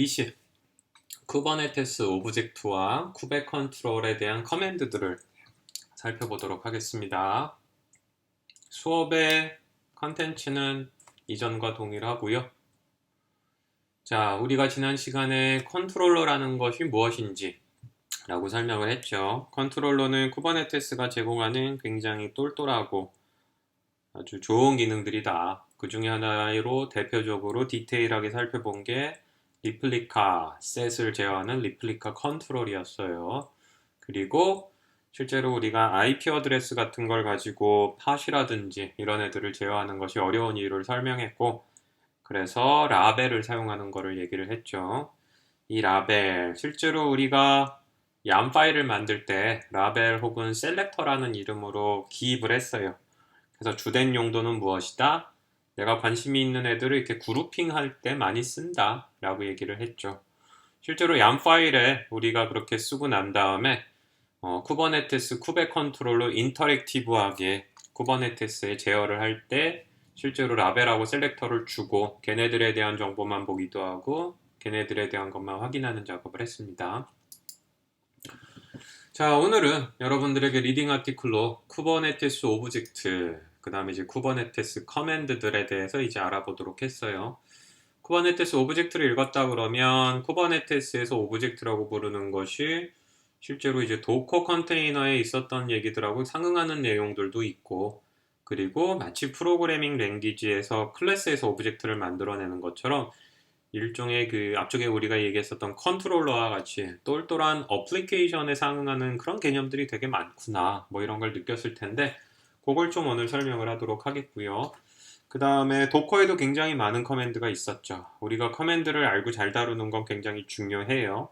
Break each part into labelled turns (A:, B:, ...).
A: 20. 쿠버네티스 오브젝트와 쿠베 컨트롤에 대한 커맨드들을 살펴보도록 하겠습니다. 수업의 컨텐츠는 이전과 동일하고요. 자, 우리가 지난 시간에 컨트롤러라는 것이 무엇인지 라고 설명을 했죠. 컨트롤러는 쿠버네티스가 제공하는 굉장히 똘똘하고 아주 좋은 기능들이다. 그 중에 하나로 대표적으로 디테일하게 살펴본 게 리플리카 셋을 제어하는 리플리카 컨트롤이었어요. 그리고 실제로 우리가 IP 어드레스 같은 걸 가지고 팟이라든지 이런 애들을 제어하는 것이 어려운 이유를 설명했고, 그래서 라벨을 사용하는 거를 얘기를 했죠. 이 라벨, 실제로 우리가 얌 파일을 만들 때 라벨 혹은 셀렉터라는 이름으로 기입을 했어요. 그래서 주된 용도는 무엇이다? 내가 관심이 있는 애들을 이렇게 그룹핑할 때 많이 쓴다 라고 얘기를 했죠. 실제로 얌 파일에 우리가 그렇게 쓰고 난 다음에 쿠버네티스 쿠베 컨트롤로 인터랙티브하게 쿠버네티스에 제어를 할 때 실제로 라벨하고 셀렉터를 주고 걔네들에 대한 정보만 보기도 하고 걔네들에 대한 것만 확인하는 작업을 했습니다. 자, 오늘은 여러분들에게 리딩 아티클로 쿠버네티스 오브젝트, 그 다음에 이제 쿠버네티스 커맨드들에 대해서 이제 알아보도록 했어요. 쿠버네티스 오브젝트를 읽었다 그러면 쿠버네티스에서 오브젝트라고 부르는 것이 실제로 이제 도커 컨테이너에 있었던 얘기들하고 상응하는 내용들도 있고, 그리고 마치 프로그래밍 랭귀지에서 클래스에서 오브젝트를 만들어내는 것처럼 일종의 그 앞쪽에 우리가 얘기했었던 컨트롤러와 같이 똘똘한 어플리케이션에 상응하는 그런 개념들이 되게 많구나, 뭐 이런 걸 느꼈을 텐데 그걸 좀 오늘 설명을 하도록 하겠고요. 그 다음에 도커에도 굉장히 많은 커맨드가 있었죠. 우리가 커맨드를 알고 잘 다루는 건 굉장히 중요해요.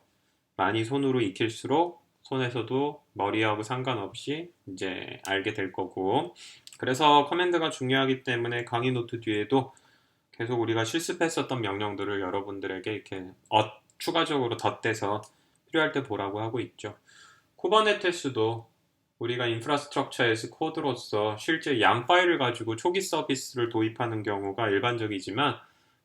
A: 많이 손으로 익힐수록 손에서도 머리하고 상관없이 이제 알게 될 거고, 그래서 커맨드가 중요하기 때문에 강의 노트 뒤에도 계속 우리가 실습했었던 명령들을 여러분들에게 이렇게 추가적으로 덧대서 필요할 때 보라고 하고 있죠. 쿠버네티스도 우리가 인프라스트럭처에서 코드로서 실제 양 파일을 가지고 초기 서비스를 도입하는 경우가 일반적이지만,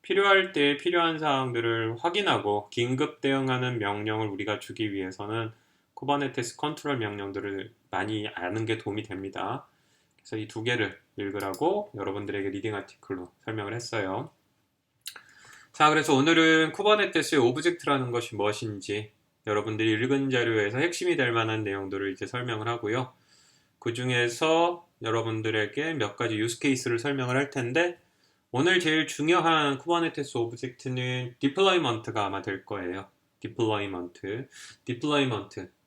A: 필요할 때 필요한 사항들을 확인하고 긴급 대응하는 명령을 우리가 주기 위해서는 쿠버네티스 컨트롤 명령들을 많이 아는 게 도움이 됩니다. 그래서 이 두 개를 읽으라고 여러분들에게 리딩 아티클로 설명을 했어요. 자, 그래서 오늘은 쿠버네티스의 오브젝트라는 것이 무엇인지 여러분들이 읽은 자료에서 핵심이 될 만한 내용들을 이제 설명을 하고요. 그 중에서 여러분들에게 몇 가지 유스 케이스를 설명을 할 텐데, 오늘 제일 중요한 쿠버네티스 오브젝트는 디플로이먼트가 아마 될 거예요. 디플로이먼트,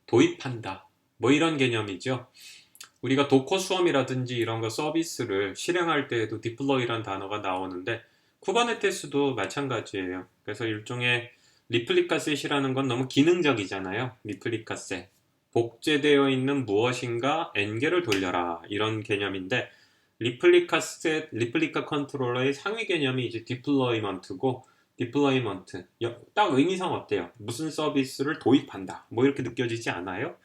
A: 도입한다, 뭐 이런 개념이죠. 우리가 도커 수험이라든지 이런 거 서비스를 실행할 때에도 디플로이란 단어가 나오는데 쿠버네티스도 마찬가지예요. 그래서 일종의 리플리카 셋이라는 건 너무 기능적이잖아요. 리플리카 셋. 복제되어 있는 무엇인가 n개를 돌려라, 이런 개념인데, 리플리카 셋, 리플리카 컨트롤러의 상위 개념이 이제 디플로이먼트고, 디플로이먼트 딱 의미상 어때요? 무슨 서비스를 도입한다, 뭐 이렇게 느껴지지 않아요?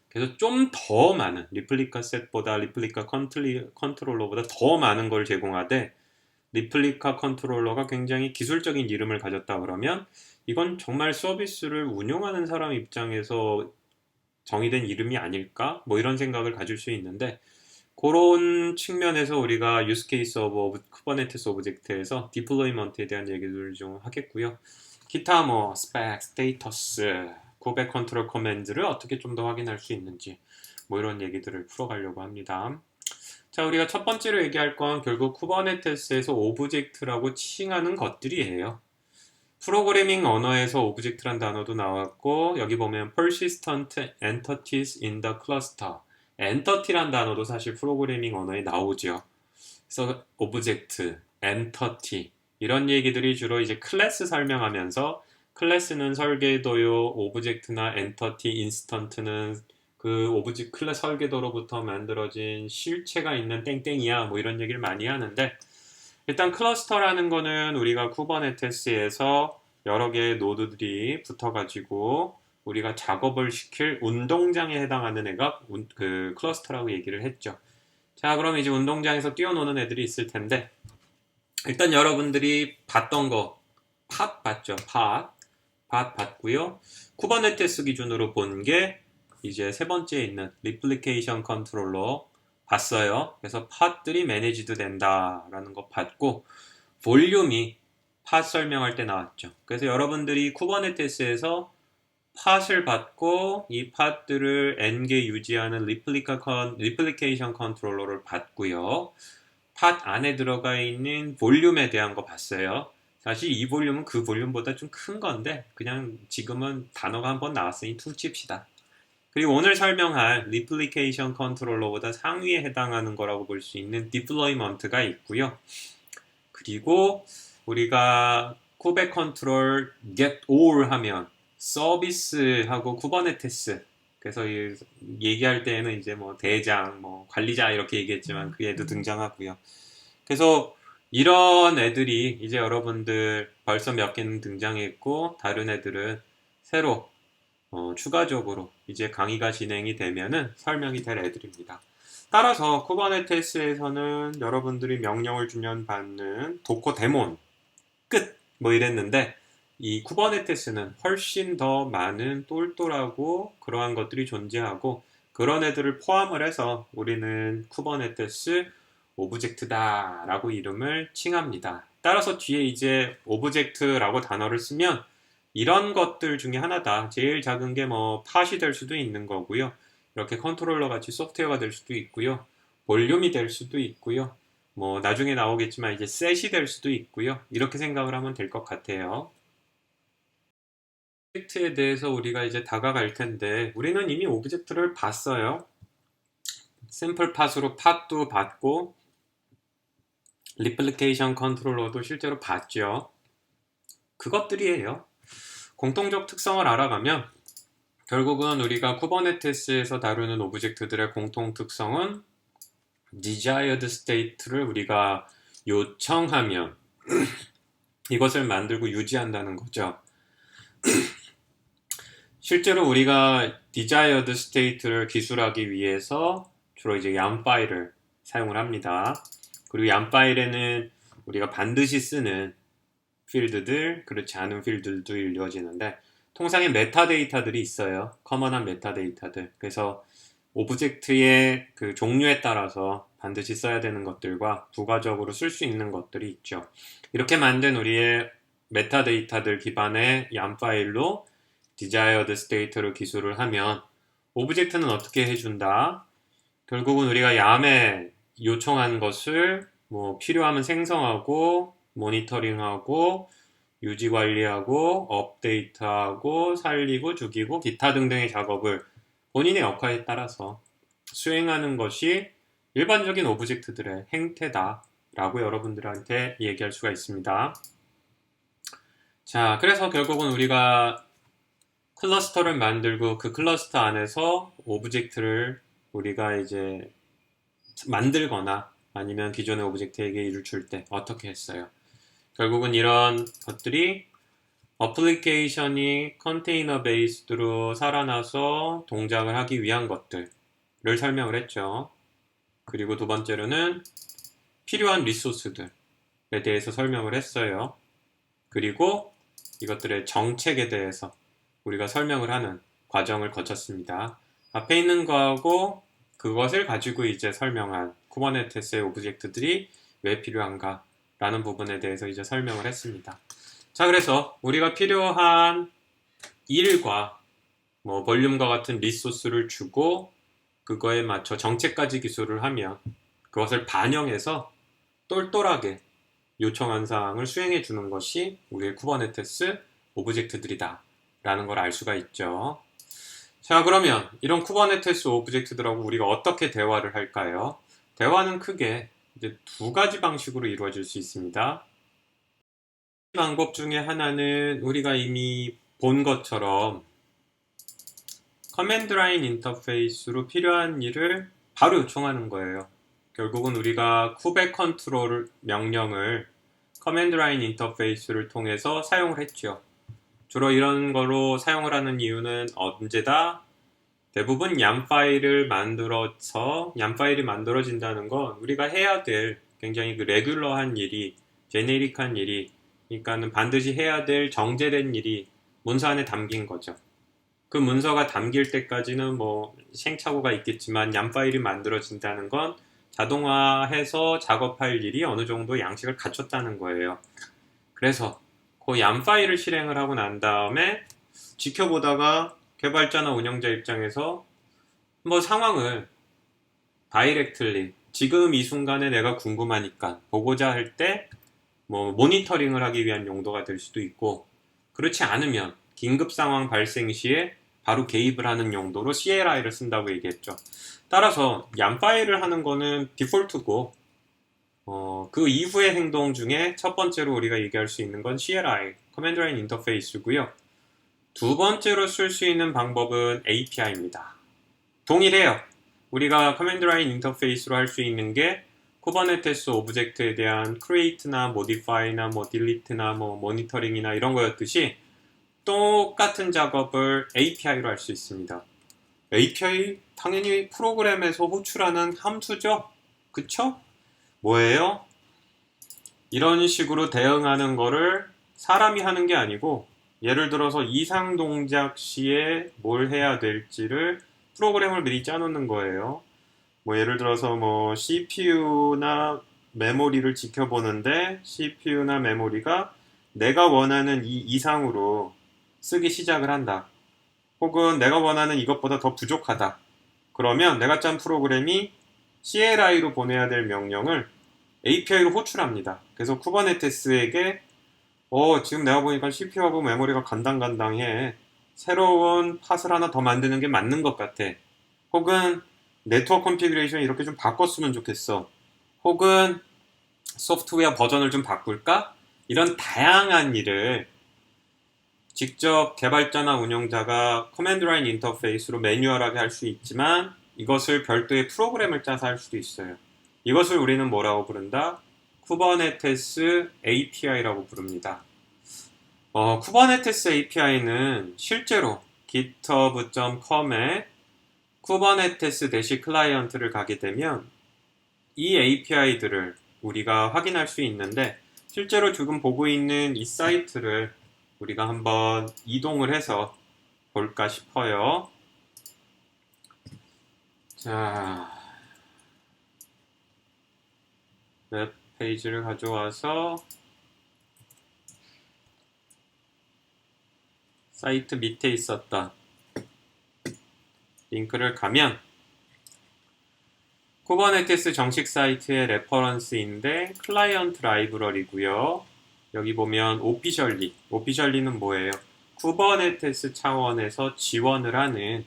A: 그래서 좀 더 많은, 리플리카 셋보다 리플리카 컨트롤러보다 더 많은 걸 제공하되, 리플리카 컨트롤러가 굉장히 기술적인 이름을 가졌다 그러면 이건 정말 서비스를 운용하는 사람 입장에서 정의된 이름이 아닐까? 뭐 이런 생각을 가질 수 있는데, 그런 측면에서 우리가 유스 케이스 오브 쿠버네티스 오브젝트에서 디플로이먼트에 대한 얘기를 좀 하겠고요. 기타 뭐 스펙, 스테이터스, 쿠베 컨트롤 커맨드를 어떻게 좀 더 확인할 수 있는지, 뭐 이런 얘기들을 풀어가려고 합니다. 자, 우리가 첫 번째로 얘기할 건 결국 쿠버네티스에서 오브젝트라고 칭하는 것들이에요. 프로그래밍 언어에서 오브젝트란 단어도 나왔고, 여기 보면 persistent entities in the cluster, entity란 단어도 사실 프로그래밍 언어에 나오죠. 그래서 오브젝트, 엔터티 이런 얘기들이 주로 이제 클래스 설명하면서, 클래스는 설계도요, 오브젝트나 엔터티, 인스턴트는 그 오브젝트 클래스 설계도로부터 만들어진 실체가 있는 땡땡이야, 뭐 이런 얘기를 많이 하는데, 일단 클러스터라는 거는 우리가 쿠버네티스에서 여러 개의 노드들이 붙어가지고 우리가 작업을 시킬 운동장에 해당하는 애가 그 클러스터라고 얘기를 했죠. 자, 그럼 이제 운동장에서 뛰어노는 애들이 있을 텐데, 일단 여러분들이 봤던 거, 팟 봤죠? 팟. 봤고요. 쿠버네티스 기준으로 본 게 이제 세 번째에 있는 리플리케이션 컨트롤러 봤어요. 그래서 팟들이 매니지드 된다라는 거 봤고, 볼륨이 팟 설명할 때 나왔죠. 그래서 여러분들이 쿠버네티스에서 팟을 받고 이 팟들을 n개 유지하는 리플리케이션 컨트롤러를 봤고요. 팟 안에 들어가 있는 볼륨에 대한 거 봤어요. 사실 이 볼륨은 그 볼륨보다 좀 큰 건데 그냥 지금은 단어가 한번 나왔으니 퉁칩시다. 그리고 오늘 설명할 리플리케이션 컨트롤러보다 상위에 해당하는 거라고 볼 수 있는 디플로이먼트가 있고요. 그리고 우리가 쿠베 컨트롤 get all 하면 서비스하고 쿠버네티스, 그래서 얘기할 때에는 이제 뭐 대장, 뭐 관리자 이렇게 얘기했지만 그 애도 등장하고요. 그래서 이런 애들이 이제 여러분들 벌써 몇 개는 등장했고 다른 애들은 새로 추가적으로 이제 강의가 진행이 되면은 설명이 될 애들입니다. 따라서 쿠버네티스에서는 여러분들이 명령을 주면 받는 도커 데몬 끝! 뭐 이랬는데 이 쿠버네티스는 훨씬 더 많은 똘똘하고 그러한 것들이 존재하고 그런 애들을 포함을 해서 우리는 쿠버네티스 오브젝트다 라고 이름을 칭합니다. 따라서 뒤에 이제 오브젝트라고 단어를 쓰면 이런 것들 중에 하나다. 제일 작은 게 뭐 팟이 될 수도 있는 거고요. 이렇게 컨트롤러 같이 소프트웨어가 될 수도 있고요. 볼륨이 될 수도 있고요. 뭐 나중에 나오겠지만 이제 셋이 될 수도 있고요. 이렇게 생각을 하면 될 것 같아요. 오브젝트에 대해서 우리가 이제 다가갈 텐데 우리는 이미 오브젝트를 봤어요. 샘플 팟으로 팟도 봤고 리플리케이션 컨트롤러도 실제로 봤죠. 그것들이에요. 공통적 특성을 알아가면 결국은 우리가 쿠버네티스에서 다루는 오브젝트들의 공통 특성은 desired state를 우리가 요청하면 이것을 만들고 유지한다는 거죠. 실제로 우리가 desired state를 기술하기 위해서 주로 이제 YAM 파일을 사용을 합니다. 그리고 YAM 파일에는 우리가 반드시 쓰는 필드들, 그렇지 않은 필드들도 이루어지는데 통상의 메타데이터들이 있어요. 커먼한 메타데이터들. 그래서 오브젝트의 그 종류에 따라서 반드시 써야 되는 것들과 부가적으로 쓸 수 있는 것들이 있죠. 이렇게 만든 우리의 메타데이터들 기반의 YAM 파일로 desired state를 기술을 하면 오브젝트는 어떻게 해준다? 결국은 우리가 YAM에 요청한 것을 뭐 필요하면 생성하고 모니터링하고 유지 관리하고 업데이트하고 살리고 죽이고 기타 등등의 작업을 본인의 역할에 따라서 수행하는 것이 일반적인 오브젝트들의 행태다 라고 여러분들한테 얘기할 수가 있습니다. 자, 그래서 결국은 우리가 클러스터를 만들고 그 클러스터 안에서 오브젝트를 우리가 이제 만들거나 아니면 기존의 오브젝트에게 일을 줄 때 어떻게 했어요? 결국은 이런 것들이 어플리케이션이 컨테이너 베이스드로 살아나서 동작을 하기 위한 것들을 설명을 했죠. 그리고 두 번째로는 필요한 리소스들에 대해서 설명을 했어요. 그리고 이것들의 정책에 대해서 우리가 설명을 하는 과정을 거쳤습니다. 앞에 있는 거하고 그것을 가지고 이제 설명한 쿠버네티스의 오브젝트들이 왜 필요한가 라는 부분에 대해서 이제 설명을 했습니다. 자, 그래서 우리가 필요한 일과 뭐 볼륨과 같은 리소스를 주고 그거에 맞춰 정책까지 기술을 하면 그것을 반영해서 똘똘하게 요청한 사항을 수행해 주는 것이 우리의 쿠버네티스 오브젝트들이다 라는 걸 알 수가 있죠. 자, 그러면 이런 쿠버네티스 오브젝트들하고 우리가 어떻게 대화를 할까요? 대화는 크게 이제 두 가지 방식으로 이루어질 수 있습니다. 방법 중에 하나는 우리가 이미 본 것처럼 커맨드 라인 인터페이스로 필요한 일을 바로 요청하는 거예요. 결국은 우리가 쿠베 컨트롤 명령을 커맨드 라인 인터페이스를 통해서 사용을 했죠. 주로 이런 거로 사용을 하는 이유는 언제다? 대부분 YAM 파일을 만들어서 YAM 파일이 만들어진다는 건 우리가 해야 될 굉장히 그 레귤러한 일이, 제네릭한 일이, 그러니까는 반드시 해야 될 정제된 일이 문서 안에 담긴 거죠. 그 문서가 담길 때까지는 뭐 시행착오가 있겠지만 얌 파일이 만들어진다는 건 자동화해서 작업할 일이 어느 정도 양식을 갖췄다는 거예요. 그래서 그 얌 파일을 실행을 하고 난 다음에 지켜보다가 개발자나 운영자 입장에서 뭐 상황을 다이렉틀리 지금 이 순간에 내가 궁금하니까 보고자 할 때 뭐 모니터링을 하기 위한 용도가 될 수도 있고, 그렇지 않으면 긴급 상황 발생 시에 바로 개입을 하는 용도로 CLI를 쓴다고 얘기했죠. 따라서 얌 파일을 하는 거는 디폴트고, 그 이후의 행동 중에 첫 번째로 우리가 얘기할 수 있는 건 CLI, Command Line Interface고요. 두 번째로 쓸 수 있는 방법은 API입니다. 동일해요. 우리가 Command Line Interface로 할 수 있는 게 쿠버네티스 오브젝트에 대한 create나 modify나 뭐 delete나 뭐 모니터링이나 이런 거였듯이 똑같은 작업을 API로 할 수 있습니다. API 당연히 프로그램에서 호출하는 함수죠. 그쵸? 뭐예요? 이런 식으로 대응하는 거를 사람이 하는 게 아니고, 예를 들어서 이상 동작 시에 뭘 해야 될지를 프로그램을 미리 짜놓는 거예요. 뭐 예를 들어서 뭐 CPU나 메모리를 지켜보는데 CPU나 메모리가 내가 원하는 이 이상으로 쓰기 시작을 한다. 혹은 내가 원하는 이것보다 더 부족하다. 그러면 내가 짠 프로그램이 CLI로 보내야 될 명령을 API로 호출합니다. 그래서 쿠버네티스에게 지금 내가 보니까 CPU하고 메모리가 간당간당해. 새로운 팟을 하나 더 만드는 게 맞는 것 같아. 혹은 네트워크 컨피그레이션 이렇게 좀 바꿨으면 좋겠어. 혹은 소프트웨어 버전을 좀 바꿀까? 이런 다양한 일을 직접 개발자나 운영자가 커맨드 라인 인터페이스로 매뉴얼하게 할 수 있지만, 이것을 별도의 프로그램을 짜서 할 수도 있어요. 이것을 우리는 뭐라고 부른다? 쿠버네티스 API라고 부릅니다. 쿠버네티스 API는 실제로 github.com에 쿠버네티스 대시 클라이언트를 가게 되면 이 API들을 우리가 확인할 수 있는데, 실제로 지금 보고 있는 이 사이트를 우리가 한번 이동을 해서 볼까 싶어요. 자, 웹 페이지를 가져와서 사이트 밑에 있었던 링크를 가면 쿠버네티스 정식 사이트의 레퍼런스인데 클라이언트 라이브러리고요. 여기 보면 오피셜리는 뭐예요? 쿠버네티스 차원에서 지원을 하는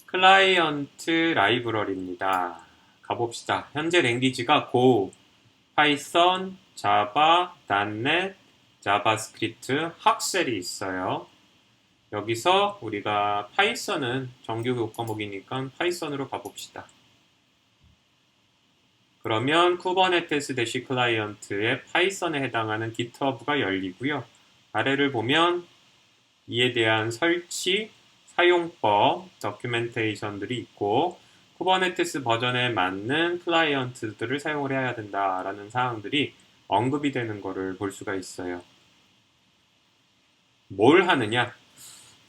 A: 클라이언트 라이브러리입니다. 가봅시다. 현재 랭귀지가 Go, 파이썬, 자바, .NET, 자바스크립트, 학셀이 있어요. 여기서 우리가 파이썬은 정규 교과목이니까 파이썬으로 가봅시다. 그러면 쿠버네티스 대시 클라이언트의 파이썬에 해당하는 GitHub가 열리고요. 아래를 보면 이에 대한 설치, 사용법, 도큐멘테이션들이 있고, 쿠버네티스 버전에 맞는 클라이언트들을 사용을 해야 된다라는 사항들이 언급이 되는 것을 볼 수가 있어요. 뭘 하느냐?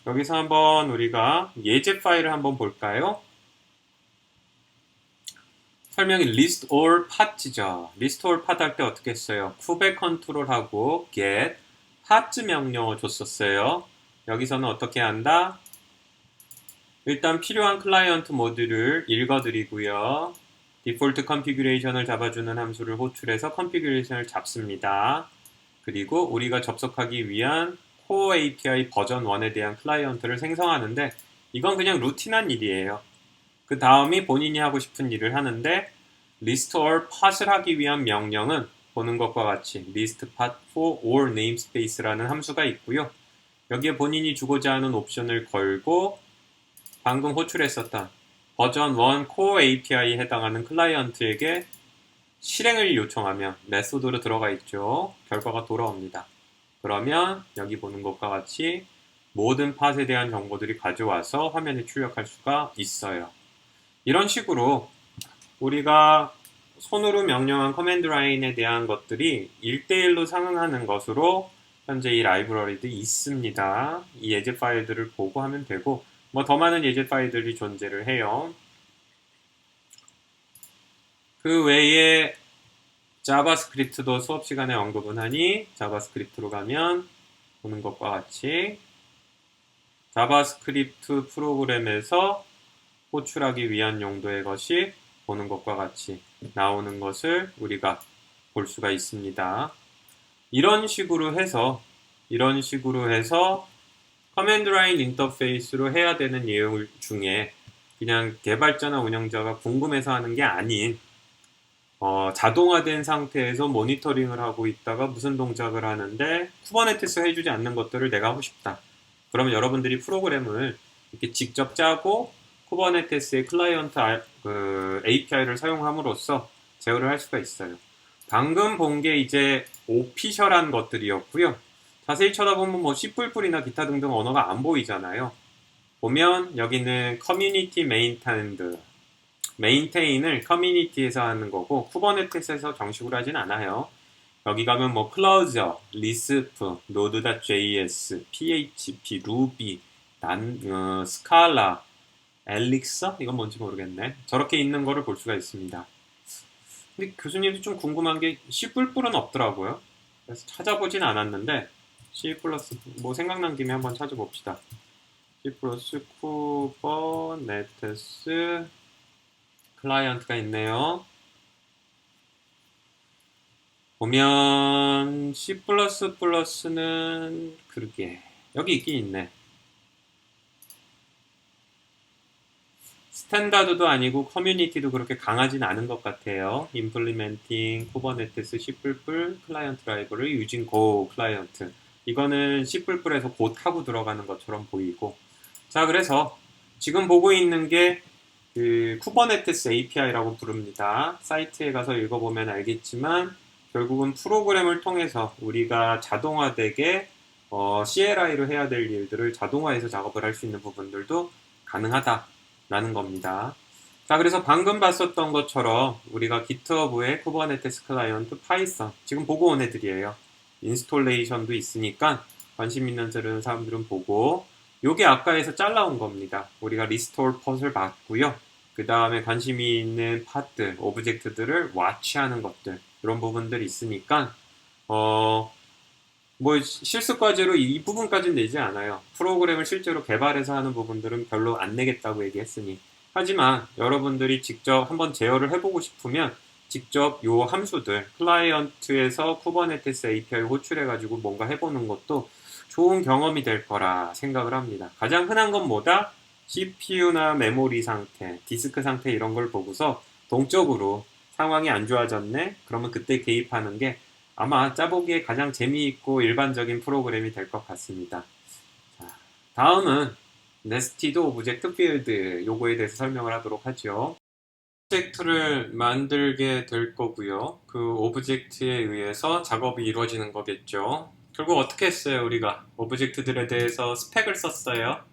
A: 여기서 한번 우리가 예제 파일을 한번 볼까요? 설명이 list all parts죠. list all part 할 때 어떻게 했어요? 쿠베 컨트롤하고 get parts 명령어 줬었어요. 여기서는 어떻게 한다? 일단 필요한 클라이언트 모듈을 읽어드리고요. 디폴트 컨피규레이션을 잡아주는 함수를 호출해서 컨피규레이션을 잡습니다. 그리고 우리가 접속하기 위한 코어 API 버전 1에 대한 클라이언트를 생성하는데, 이건 그냥 루틴한 일이에요. 그 다음이 본인이 하고 싶은 일을 하는데, list all path를 하기 위한 명령은 보는 것과 같이 list path for all namespace라는 함수가 있고요. 여기에 본인이 주고자 하는 옵션을 걸고 방금 호출했었던 버전 1 core API에 해당하는 클라이언트에게 실행을 요청하면 메소드로 들어가 있죠. 결과가 돌아옵니다. 그러면 여기 보는 것과 같이 모든 팟에 대한 정보들이 가져와서 화면에 출력할 수가 있어요. 이런 식으로 우리가 손으로 명령한 커맨드 라인에 대한 것들이 1대1로 상응하는 것으로 현재 이 라이브러리도 있습니다. 이 예제 파일들을 보고 하면 되고, 뭐 더 많은 예제 파일들이 존재를 해요. 그 외에 자바스크립트도 수업 시간에 언급은 하니 자바스크립트로 가면 보는 것과 같이 자바스크립트 프로그램에서 호출하기 위한 용도의 것이 보는 것과 같이 나오는 것을 우리가 볼 수가 있습니다. 이런 식으로 해서 커맨드 라인 인터페이스로 해야 되는 내용 중에 그냥 개발자나 운영자가 궁금해서 하는 게 아닌 자동화된 상태에서 모니터링을 하고 있다가 무슨 동작을 하는데 쿠버네티스 해주지 않는 것들을 내가 하고 싶다. 그러면 여러분들이 프로그램을 이렇게 직접 짜고 쿠버네티스의 클라이언트 API를 사용함으로써 제어를 할 수가 있어요. 방금 본 게 이제 오피셜한 것들이었고요. 자세히 쳐다보면 뭐 C++이나 기타 등등 언어가 안 보이잖아요. 보면 여기는 커뮤니티 메인테인을 커뮤니티에서 하는 거고 쿠버네티스에서 정식으로 하진 않아요. 여기 가면 뭐 클로저, 리스프, 노드.js, php, 루비, 스칼라, 엘릭서? 이건 뭔지 모르겠네. 저렇게 있는 거를 볼 수가 있습니다. 근데 교수님도 좀 궁금한 게 C++은 없더라고요. 그래서 찾아보진 않았는데 C++ 뭐 생각난 김에 한번 찾아봅시다. C++ 쿠버네티스 클라이언트가 있네요. 보면 C++는 그러게 여기 있긴 있네. 스탠다드도 아니고 커뮤니티도 그렇게 강하진 않은 것 같아요. Implementing Kubernetes C++ 클라이언트 라이브러리 using Go 클라이언트. 이거는 C++에서 곧 하고 들어가는 것처럼 보이고. 자, 그래서 지금 보고 있는 게 그 쿠버네티스 API라고 부릅니다. 사이트에 가서 읽어보면 알겠지만 결국은 프로그램을 통해서 우리가 자동화되게 CLI로 해야 될 일들을 자동화해서 작업을 할 수 있는 부분들도 가능하다라는 겁니다. 자, 그래서 방금 봤었던 것처럼 우리가 GitHub의 쿠버네티스 클라이언트 파이썬 지금 보고 온 애들이에요. 인스톨레이션도 있으니까 관심 있는 사람들은 보고 요게 아까에서 잘라온 겁니다. 우리가 리스토어 펫을 봤고요. 그 다음에 관심이 있는 파트, 오브젝트들을 와치하는 것들 이런 부분들이 있으니까 뭐 실습 과제로 이 부분까지는 내지 않아요. 프로그램을 실제로 개발해서 하는 부분들은 별로 안 내겠다고 얘기했으니 하지만 여러분들이 직접 한번 제어를 해보고 싶으면 직접 요 함수들 클라이언트에서 쿠버네티스 API 호출해가지고 뭔가 해보는 것도 좋은 경험이 될 거라 생각을 합니다. 가장 흔한 건 뭐다? CPU나 메모리 상태, 디스크 상태 이런 걸 보고서 동적으로 상황이 안 좋아졌네? 그러면 그때 개입하는 게 아마 짜보기에 가장 재미있고 일반적인 프로그램이 될 것 같습니다. 자, 다음은 네스티드 오브젝트 필드 요거에 대해서 설명을 하도록 하죠. 오브젝트를 만들게 될 거고요. 그 오브젝트에 의해서 작업이 이루어지는 거겠죠. 결국 어떻게 했어요? 우리가 오브젝트들에 대해서 스펙을 썼어요.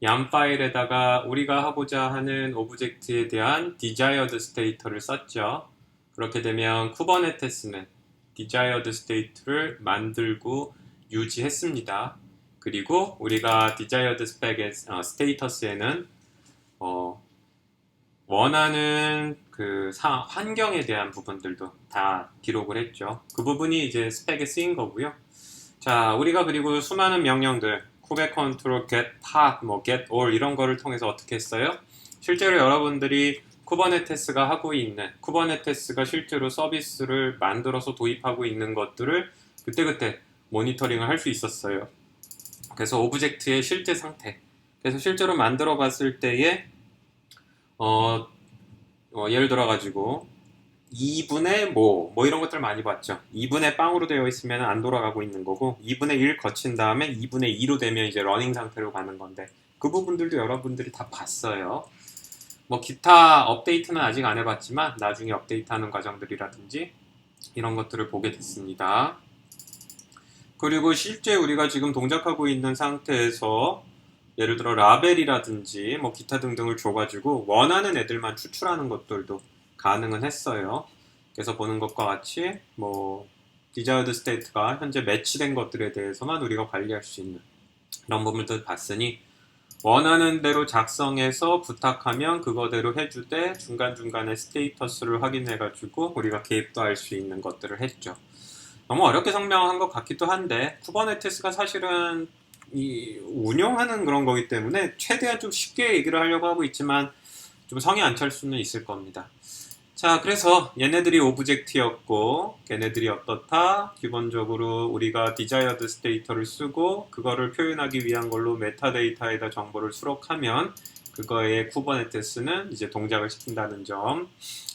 A: 얌 파일에다가 우리가 하고자 하는 오브젝트에 대한 desired state를 썼죠. 그렇게 되면 쿠버네티스는 desired state를 만들고 유지했습니다. 그리고 우리가 desired status에는 원하는 그 환경에 대한 부분들도 다 기록을 했죠. 그 부분이 이제 스펙에 쓰인 거고요. 자, 우리가 그리고 수많은 명령들 쿠베 컨트롤 get hot, 뭐 get all 이런 거를 통해서 어떻게 했어요? 실제로 여러분들이 쿠버네티스가 하고 있는 쿠버네티스가 실제로 서비스를 만들어서 도입하고 있는 것들을 그때그때 모니터링을 할 수 있었어요. 그래서 오브젝트의 실제 상태 그래서 실제로 만들어 봤을 때에 예를 들어 가지고 2분의 뭐 이런 것들 많이 봤죠. 2분의 빵으로 되어 있으면 안 돌아가고 있는 거고 2분의 1 거친 다음에 2분의 2로 되면 이제 러닝 상태로 가는 건데 그 부분들도 여러분들이 다 봤어요. 뭐 기타 업데이트는 아직 안 해봤지만 나중에 업데이트하는 과정들이라든지 이런 것들을 보게 됐습니다. 그리고 실제 우리가 지금 동작하고 있는 상태에서 예를 들어 라벨이라든지 뭐 기타 등등을 줘가지고 원하는 애들만 추출하는 것들도 가능은 했어요. 그래서 보는 것과 같이 뭐 desired state가 현재 매치된 것들에 대해서만 우리가 관리할 수 있는 이런 부분들 봤으니 원하는 대로 작성해서 부탁하면 그거대로 해주되 중간중간에 스테이터스를 확인해가지고 우리가 개입도 할 수 있는 것들을 했죠. 너무 어렵게 설명한 것 같기도 한데 쿠버네티스가 사실은 이 운영하는 그런 거기 때문에 최대한 좀 쉽게 얘기를 하려고 하고 있지만 좀 성에 안 찰 수는 있을 겁니다. 자, 그래서 얘네들이 오브젝트였고 걔네들이 어떻다? 기본적으로 우리가 desired state를 쓰고 그거를 표현하기 위한 걸로 메타데이터에다 정보를 수록하면 그거의 쿠버네티스는 이제 동작을 시킨다는 점.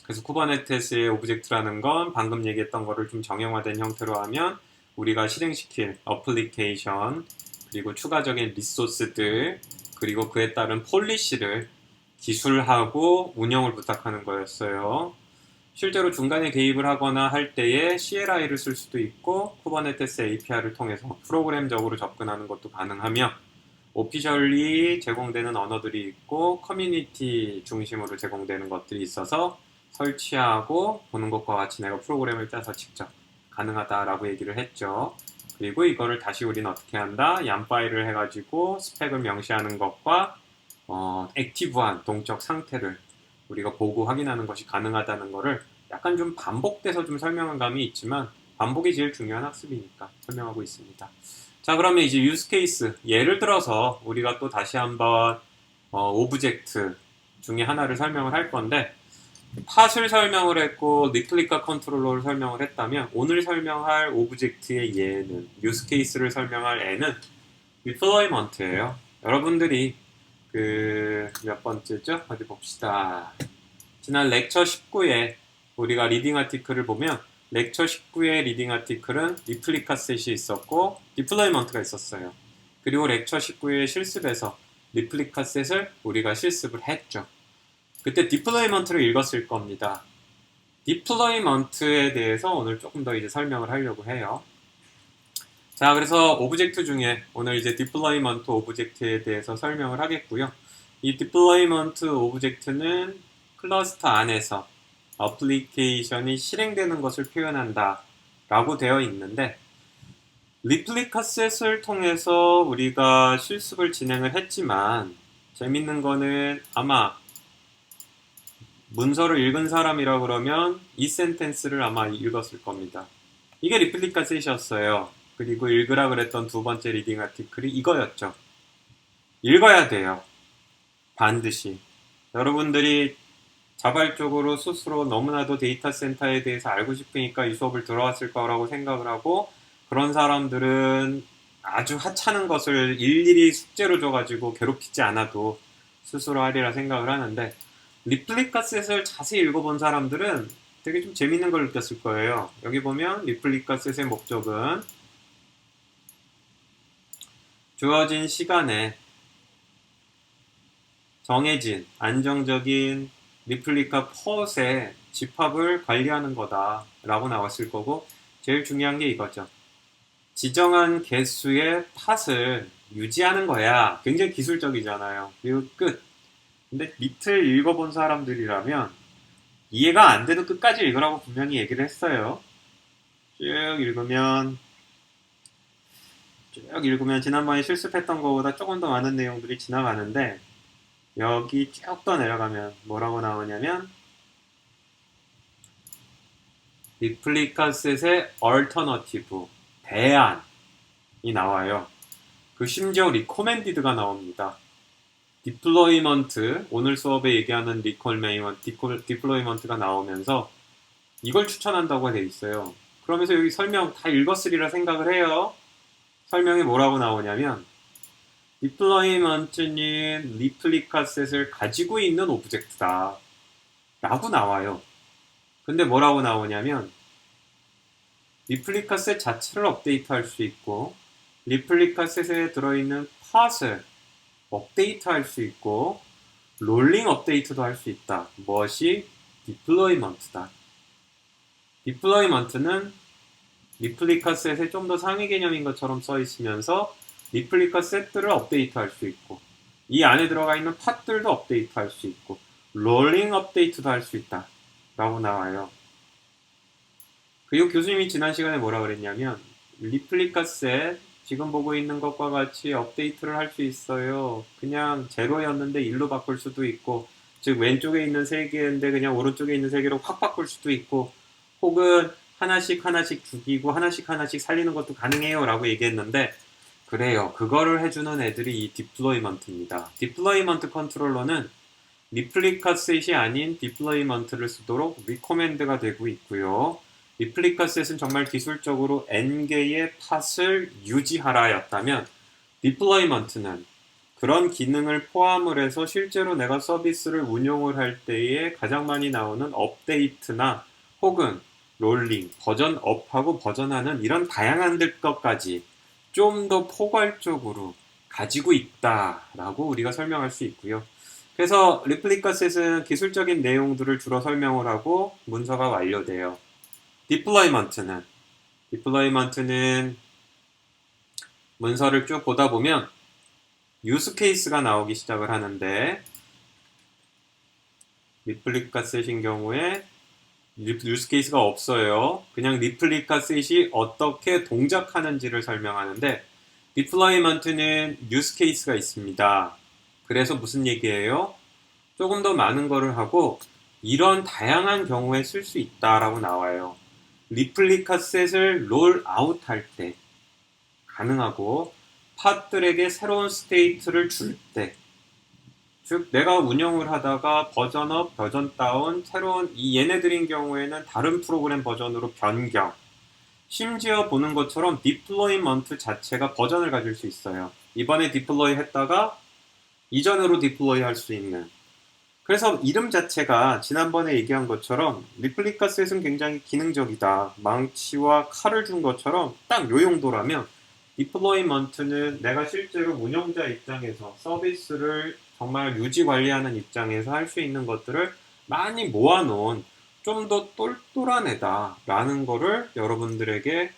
A: 그래서 쿠버네티스의 오브젝트라는 건 방금 얘기했던 거를 좀 정형화된 형태로 하면 우리가 실행시킬 어플리케이션 그리고 추가적인 리소스들 그리고 그에 따른 폴리시를 기술하고 운영을 부탁하는 거였어요. 실제로 중간에 개입을 하거나 할 때에 CLI를 쓸 수도 있고 쿠버네티스 API를 통해서 프로그램적으로 접근하는 것도 가능하며 오피셜리 제공되는 언어들이 있고 커뮤니티 중심으로 제공되는 것들이 있어서 설치하고 보는 것과 같이 내가 프로그램을 짜서 직접 가능하다라고 얘기를 했죠. 그리고 이거를 다시 우리는 어떻게 한다? 얌 파일을 해가지고 스펙을 명시하는 것과 액티브한 동적 상태를 우리가 보고 확인하는 것이 가능하다는 것을 약간 좀 반복돼서 좀 설명한 감이 있지만 반복이 제일 중요한 학습이니까 설명하고 있습니다. 자, 그러면 이제 유스 케이스 예를 들어서 우리가 또 다시 한번 오브젝트 중에 하나를 설명을 할 건데 팟을 설명을 했고 리플리카 컨트롤러를 설명을 했다면 오늘 설명할 오브젝트의 예는 유스 케이스를 설명할 애는 디플로이먼트예요. 여러분들이 몇 번째죠? 어디 봅시다. 지난 렉처 19에 우리가 리딩 아티클을 보면 렉처 19의 리딩 아티클은 리플리카 셋이 있었고 디플로이먼트가 있었어요. 그리고 렉처 19의 실습에서 리플리카 셋을 우리가 실습을 했죠. 그때 디플로이먼트를 읽었을 겁니다. 디플로이먼트에 대해서 오늘 조금 더 이제 설명을 하려고 해요. 자, 그래서 오브젝트 중에 오늘 이제 디플로이먼트 오브젝트에 대해서 설명을 하겠고요. 이 디플로이먼트 오브젝트는 클러스터 안에서 어플리케이션이 실행되는 것을 표현한다 라고 되어 있는데 리플리카 셋을 통해서 우리가 실습을 진행을 했지만 재밌는 거는 아마 문서를 읽은 사람이라 그러면 이 센텐스를 아마 읽었을 겁니다. 이게 리플리카 셋이었어요. 그리고 읽으라 그랬던 두 번째 리딩 아티클이 이거였죠. 읽어야 돼요. 반드시. 여러분들이 자발적으로 스스로 너무나도 데이터 센터에 대해서 알고 싶으니까 이 수업을 들어왔을 거라고 생각을 하고 그런 사람들은 아주 하찮은 것을 일일이 숙제로 줘가지고 괴롭히지 않아도 스스로 하리라 생각을 하는데 리플리카 셋을 자세히 읽어본 사람들은 되게 좀 재밌는 걸 느꼈을 거예요. 여기 보면 리플리카 셋의 목적은 주어진 시간에 정해진 안정적인 리플리카 폿의 집합을 관리하는 거다 라고 나왔을 거고 제일 중요한 게 이거죠. 지정한 개수의 팟을 유지하는 거야. 굉장히 기술적이잖아요. 그리고 끝. 근데 밑을 읽어본 사람들이라면 이해가 안 돼도 끝까지 읽으라고 분명히 얘기를 했어요. 쭉 읽으면 지난번에 실습했던 것보다 조금 더 많은 내용들이 지나가는데 여기 쭉 더 내려가면 뭐라고 나오냐면 리플리카 셋의 얼터너티브 대안이 나와요. 그 심지어 리코멘디드가 나옵니다. 디플로이먼트 오늘 수업에 얘기하는 디플로이먼트가 나오면서 이걸 추천한다고 돼 있어요. 그러면서 여기 설명 다 읽었으리라 생각을 해요. 설명에 뭐라고 나오냐면 디플로이먼트는 리플리카 셋을 가지고 있는 오브젝트다 라고 나와요. 근데 뭐라고 나오냐면 리플리카 셋 자체를 업데이트할 수 있고 리플리카 셋에 들어있는 팟을 업데이트할 수 있고 롤링 업데이트도 할 수 있다. 무엇이? 디플로이먼트다. 디플로이먼트는 리플리카 셋의 좀 더 상위 개념인 것처럼 써 있으면서 리플리카 셋들을 업데이트할 수 있고 이 안에 들어가 있는 팟들도 업데이트할 수 있고 롤링 업데이트도 할 수 있다 라고 나와요. 그리고 교수님이 지난 시간에 뭐라 그랬냐면 리플리카 셋 지금 보고 있는 것과 같이 업데이트를 할 수 있어요. 그냥 제로였는데 1로 바꿀 수도 있고, 즉 왼쪽에 있는 세 개인데 그냥 오른쪽에 있는 세 개로 확 바꿀 수도 있고, 혹은 하나씩 하나씩 죽이고 하나씩 하나씩 살리는 것도 가능해요 라고 얘기했는데, 그래요. 그거를 해주는 애들이 이 디플로이먼트입니다. 디플로이먼트 컨트롤러는 리플리카 셋이 아닌 디플로이먼트를 쓰도록 리코멘드가 되고 있고요. 리플리카 셋은 정말 기술적으로 n개의 팟을 유지하라였다면, 디플로이먼트는 그런 기능을 포함을 해서 실제로 내가 서비스를 운용을 할 때에 가장 많이 나오는 업데이트나 혹은 롤링, 버전업하고 버전하는 이런 다양한 것까지 좀 더 포괄적으로 가지고 있다라고 우리가 설명할 수 있고요. 그래서 리플리카 셋은 기술적인 내용들을 주로 설명을 하고 문서가 완료돼요. 디플로이먼트는 문서를 쭉 보다 보면 유스 케이스가 나오기 시작을 하는데, 리플리카 셋인 경우에 유스 케이스가 없어요. 그냥 리플리카 셋이 어떻게 동작하는지를 설명하는데, 디플로이먼트는 유스 케이스가 있습니다. 그래서 무슨 얘기예요? 조금 더 많은 거를 하고 이런 다양한 경우에 쓸 수 있다라고 나와요. 리플리카 셋을 롤 아웃할 때 가능하고, 팟들에게 새로운 스테이트를 줄 때, 즉 내가 운영을 하다가 버전업, 버전 다운, 새로운 얘네들인 경우에는 다른 프로그램 버전으로 변경, 심지어 보는 것처럼 디플로이먼트 자체가 버전을 가질 수 있어요. 이번에 디플로이 했다가 이전으로 디플로이 할 수 있는. 그래서 이름 자체가 지난번에 얘기한 것처럼 리플리카 셋은 굉장히 기능적이다. 망치와 칼을 준 것처럼 딱 요 용도라면, 디플로이먼트는 내가 실제로 운영자 입장에서 서비스를 정말 유지 관리하는 입장에서 할 수 있는 것들을 많이 모아놓은 좀 더 똘똘한 애다라는 거를 여러분들에게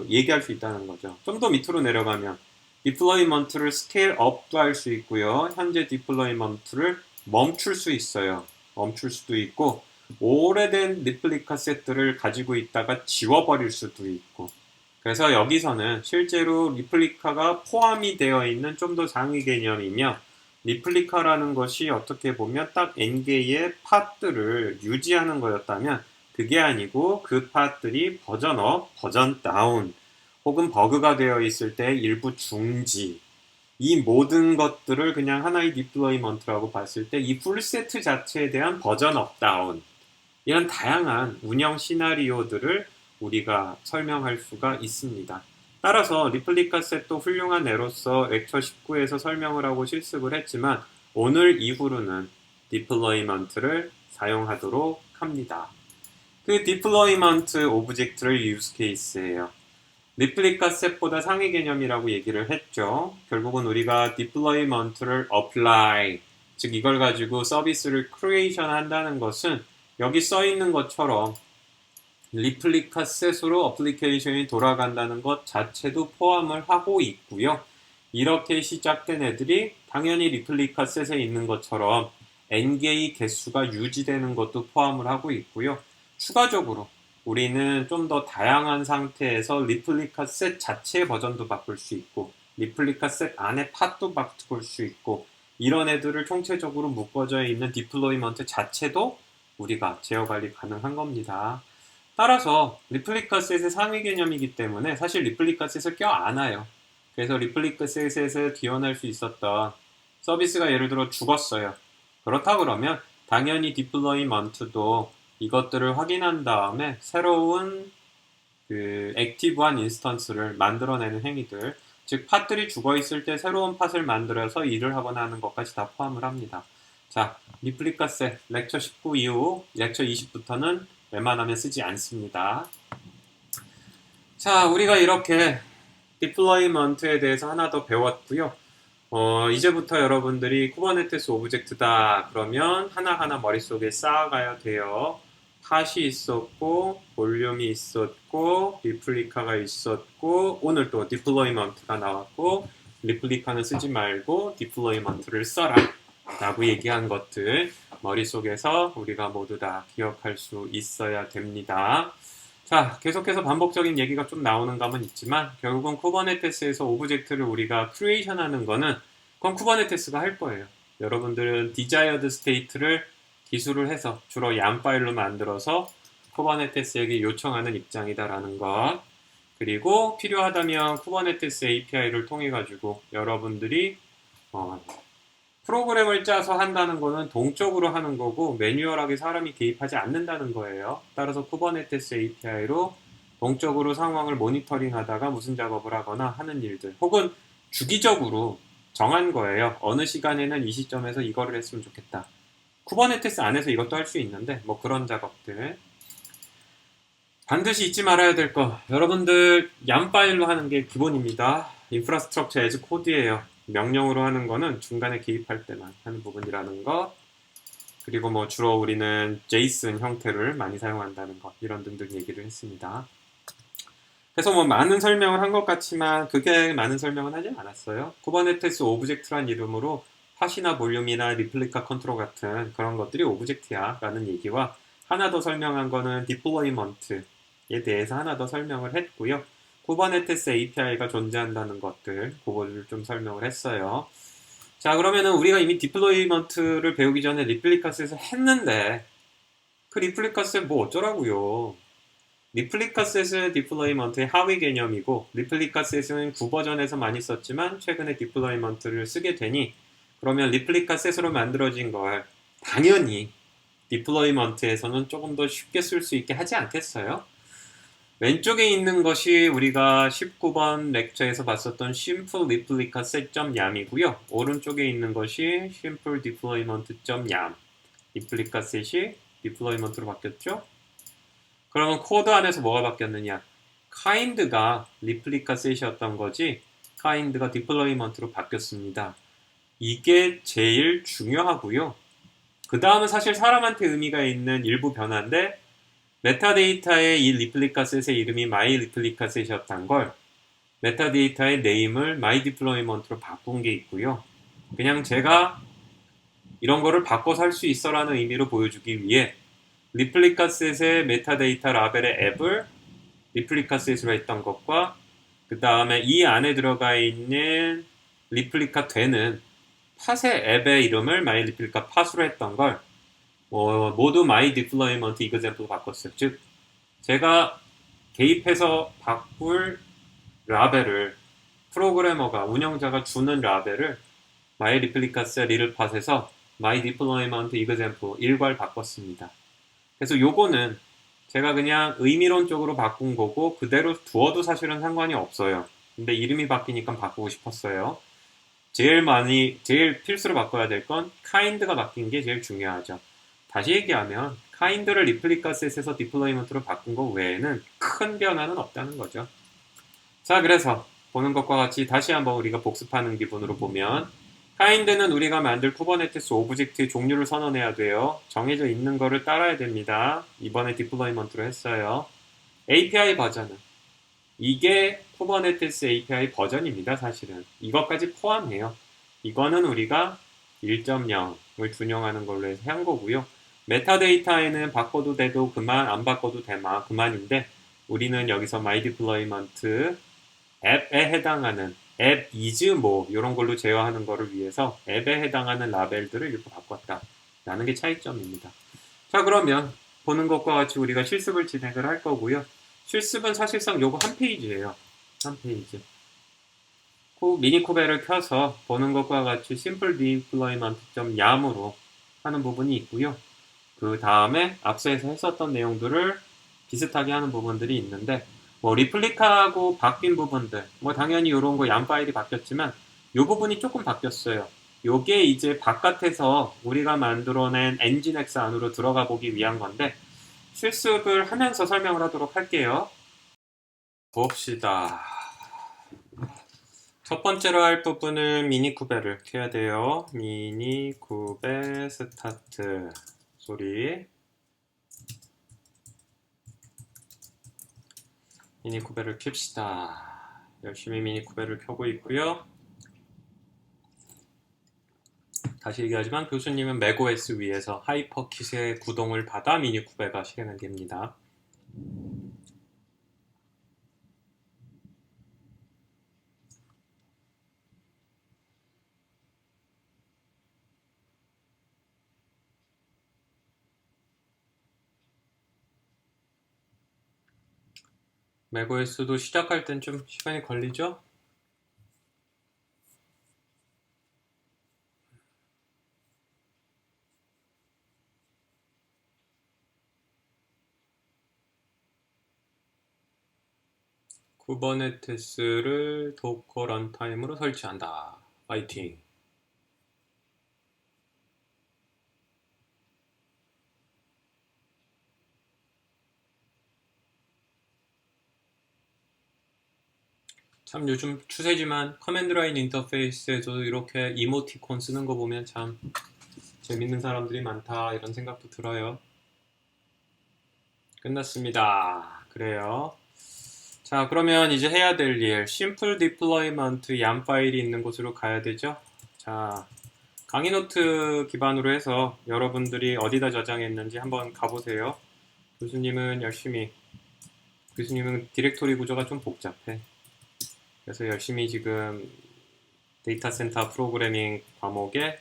A: 얘기할 수 있다는 거죠. 좀 더 밑으로 내려가면 디플로이먼트를 스케일 업도 할 수 있고요. 현재 디플로이먼트를 멈출 수 있어요. 멈출 수도 있고, 오래된 리플리카 셋들을 가지고 있다가 지워버릴 수도 있고. 그래서 여기서는 실제로 리플리카가 포함이 되어 있는 좀 더 상위 개념이며, 리플리카라는 것이 어떻게 보면 딱 n개의 팟들을 유지하는 거였다면, 그게 아니고 그 팟들이 버전업, 버전 다운, 혹은 버그가 되어 있을 때 일부 중지, 이 모든 것들을 그냥 하나의 디플로이먼트라고 봤을 때 이 풀세트 자체에 대한 버전 업다운, 이런 다양한 운영 시나리오들을 우리가 설명할 수가 있습니다. 따라서 리플리카 셋도 훌륭한 애로서 렉처 19에서 설명을 하고 실습을 했지만, 오늘 이후로는 디플로이먼트를 사용하도록 합니다. 그 디플로이먼트 오브젝트를 유스 케이스예요. 리플리카 셋보다 상위 개념이라고 얘기를 했죠. 결국은 우리가 디플로이먼트를 apply, 즉 이걸 가지고 서비스를 크리에이션 한다는 것은 여기 써 있는 것처럼 리플리카 셋으로 어플리케이션이 돌아간다는 것 자체도 포함을 하고 있고요. 이렇게 시작된 애들이 당연히 리플리카 셋에 있는 것처럼 n개의 개수가 유지되는 것도 포함을 하고 있고요. 추가적으로 우리는 좀 더 다양한 상태에서 리플리카 셋 자체의 버전도 바꿀 수 있고, 리플리카 셋 안에 팟도 바꿀 수 있고, 이런 애들을 총체적으로 묶어져 있는 디플로이먼트 자체도 우리가 제어 관리 가능한 겁니다. 따라서 리플리카 셋의 상위 개념이기 때문에 사실 리플리카 셋을 껴안아요. 그래서 리플리카 셋에서 기원할 수 있었던 서비스가 예를 들어 죽었어요. 그렇다 그러면 당연히 디플로이먼트도 이것들을 확인한 다음에 새로운 액티브한 인스턴스를 만들어내는 행위들, 즉 팟들이 죽어있을 때 새로운 팟을 만들어서 일을 하거나 하는 것까지 다 포함을 합니다. 자, 리플리카 셋 렉처 19 이후 렉처 20부터는 웬만하면 쓰지 않습니다. 자, 우리가 이렇게 디플로이먼트에 대해서 하나 더 배웠고요. 이제부터 여러분들이 쿠버네티스 오브젝트다 그러면 하나하나 머릿속에 쌓아가야 돼요. 팟이 있었고, 볼륨이 있었고, 리플리카가 있었고, 오늘 또 디플로이먼트가 나왔고, 리플리카는 쓰지 말고 디플로이먼트를 써라 라고 얘기한 것들 머릿속에서 우리가 모두 다 기억할 수 있어야 됩니다. 자, 계속해서 반복적인 얘기가 좀 나오는 감은 있지만 결국은 쿠버네티스에서 오브젝트를 우리가 크리에이션 하는 거는 그건 쿠버네티스가 할 거예요. 여러분들은 desired state를 기술을 해서 주로 YAM 파일로 만들어서 쿠버네티스에게 요청하는 입장이다라는 것. 그리고 필요하다면 쿠버네티스 API를 통해 가지고 여러분들이 프로그램을 짜서 한다는 거는 동적으로 하는 거고 매뉴얼하게 사람이 개입하지 않는다는 거예요. 따라서 쿠버네티스 API로 동적으로 상황을 모니터링 하다가 무슨 작업을 하거나 하는 일들 혹은 주기적으로 정한 거예요. 어느 시간에는 이 시점에서 이거를 했으면 좋겠다. 쿠버네티스 안에서 이것도 할 수 있는데 뭐 그런 작업들 반드시 잊지 말아야 될 거 여러분들 얌 파일로 하는 게 기본입니다. 인프라스트럭처 에즈 코드예요. 명령으로 하는 거는 중간에 개입할 때만 하는 부분이라는 것 그리고 뭐 주로 우리는 JSON 형태를 많이 사용한다는 것 이런 등등 얘기를 했습니다. 그래서 뭐 많은 설명을 한 것 같지만 그게 많은 설명은 하지 않았어요. 쿠버네티스 오브젝트란 이름으로 팟이나 볼륨이나 리플리카 컨트롤 같은 그런 것들이 오브젝트야 라는 얘기와 하나 더 설명한 거는 디플로이먼트에 대해서 하나 더 설명을 했고요. 쿠버네티스 API가 존재한다는 것들 그거를 좀 설명을 했어요. 자 그러면은 우리가 이미 디플로이먼트를 배우기 전에 리플리카스에서 했는데 그 리플리카스에 뭐 어쩌라고요. 리플리카셋은 디플로이먼트의 하위 개념이고 리플리카셋은 9버전에서 많이 썼지만 최근에 디플로이먼트를 쓰게 되니 그러면 리플리카셋으로 만들어진 걸 당연히 디플로이먼트에서는 조금 더 쉽게 쓸 수 있게 하지 않겠어요? 왼쪽에 있는 것이 우리가 19번 렉처에서 봤었던 simple replicaset.yam이고요. 오른쪽에 있는 것이 simple deployment.yam 리플리카셋이 디플로이먼트로 바뀌었죠? 그러면 코드 안에서 뭐가 바뀌었느냐? kind가 리플리카 셋이었던 거지 kind가 디플로이먼트로 바뀌었습니다. 이게 제일 중요하고요. 그 다음은 사실 사람한테 의미가 있는 일부 변화인데 메타데이터의 이 리플리카 셋의 이름이 my 리플리카 셋이었던 걸 메타데이터의 네임을 my deployment로 바꾼 게 있고요. 그냥 제가 이런 거를 바꿔서 할 수 있어 라는 의미로 보여주기 위해 리플리카 셋의 메타데이터 라벨의 앱을 리플리카 셋으로 했던 것과 그 다음에 이 안에 들어가 있는 리플리카 되는 팟의 앱의 이름을 my 리플리카 팟으로 했던 걸 모두 my deployment example로 바꿨어요. 즉 제가 개입해서 바꿀 라벨을 프로그래머가 운영자가 주는 라벨을 my replica set little 팟에서 my deployment example 일괄 바꿨습니다. 그래서 요거는 제가 그냥 의미론적으로 바꾼 거고 그대로 두어도 사실은 상관이 없어요. 근데 이름이 바뀌니까 바꾸고 싶었어요. 제일 필수로 바꿔야 될 건 kind가 바뀐 게 제일 중요하죠. 다시 얘기하면 kind를 리플리카 셋에서 디플로이먼트로 바꾼 거 외에는 큰 변화는 없다는 거죠. 자, 그래서 보는 것과 같이 다시 한번 우리가 복습하는 기분으로 보면 kind는 우리가 만들 쿠버네티스 오브젝트의 종류를 선언해야 돼요. 정해져 있는 거를 따라야 됩니다. 이번에 디플로이먼트로 했어요. API 버전은 이게 쿠버네티스 API 버전입니다. 사실은 이것까지 포함해요. 이거는 우리가 1.0을 준용하는 걸로 해서 한 거고요. 메타데이터에는 바꿔도 돼도 그만 안 바꿔도 그만인데 우리는 여기서 my deployment 앱에 해당하는 앱 is 뭐 이런 걸로 제어하는 거를 위해서 앱에 해당하는 라벨들을 이렇게 바꿨다 라는 게 차이점입니다. 자 그러면 보는 것과 같이 우리가 실습을 진행을 할 거고요. 실습은 사실상 요거 한 페이지예요. 한 페이지. 미니쿠베를 켜서 보는 것과 같이 simple deployment.yam으로 하는 부분이 있고요. 그 다음에 앞서서 했었던 내용들을 비슷하게 하는 부분들이 있는데 뭐 리플리카하고 바뀐 부분들 뭐 당연히 이런 거 양 파일이 바뀌었지만 이 부분이 조금 바뀌었어요. 요게 이제 바깥에서 우리가 만들어낸 엔진X 안으로 들어가 보기 위한 건데 실습을 하면서 설명을 하도록 할게요. 봅시다. 첫 번째로 할 부분은 미니쿠베를 켜야 돼요. 미니쿠베 스타트 소리. 미니쿠베를 켭시다. 열심히 미니쿠베를 켜고 있고요. 다시 얘기하지만 교수님은 맥OS 위에서 하이퍼킷의 구동을 받아 미니쿠베가 실행됩니다. 맥OS도 시작할 땐 좀 시간이 걸리죠? 쿠버네티스를 도커 런타임으로 설치한다. 파이팅. 참 요즘 추세지만 커맨드 라인 인터페이스에도 이렇게 이모티콘 쓰는 거 보면 참 재밌는 사람들이 많다 이런 생각도 들어요. 끝났습니다. 그래요. 자, 그러면 이제 해야 될 일, 심플 디플로이먼트 얌 파일이 있는 곳으로 가야 되죠. 자, 강의 노트 기반으로 해서 여러분들이 어디다 저장했는지 한번 가보세요. 교수님은 디렉토리 구조가 좀 복잡해. 그래서 열심히 지금 데이터 센터 프로그래밍 과목에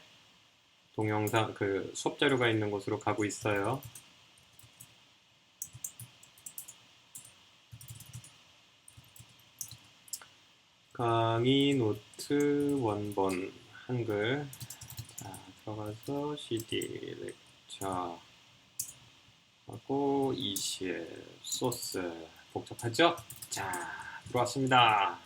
A: 동영상 그 수업 자료가 있는 곳으로 가고 있어요. 강의 노트 원본 한글. 자, 들어가서 cd 렉처 하고 ECL 소스 복잡하죠? 자, 들어왔습니다.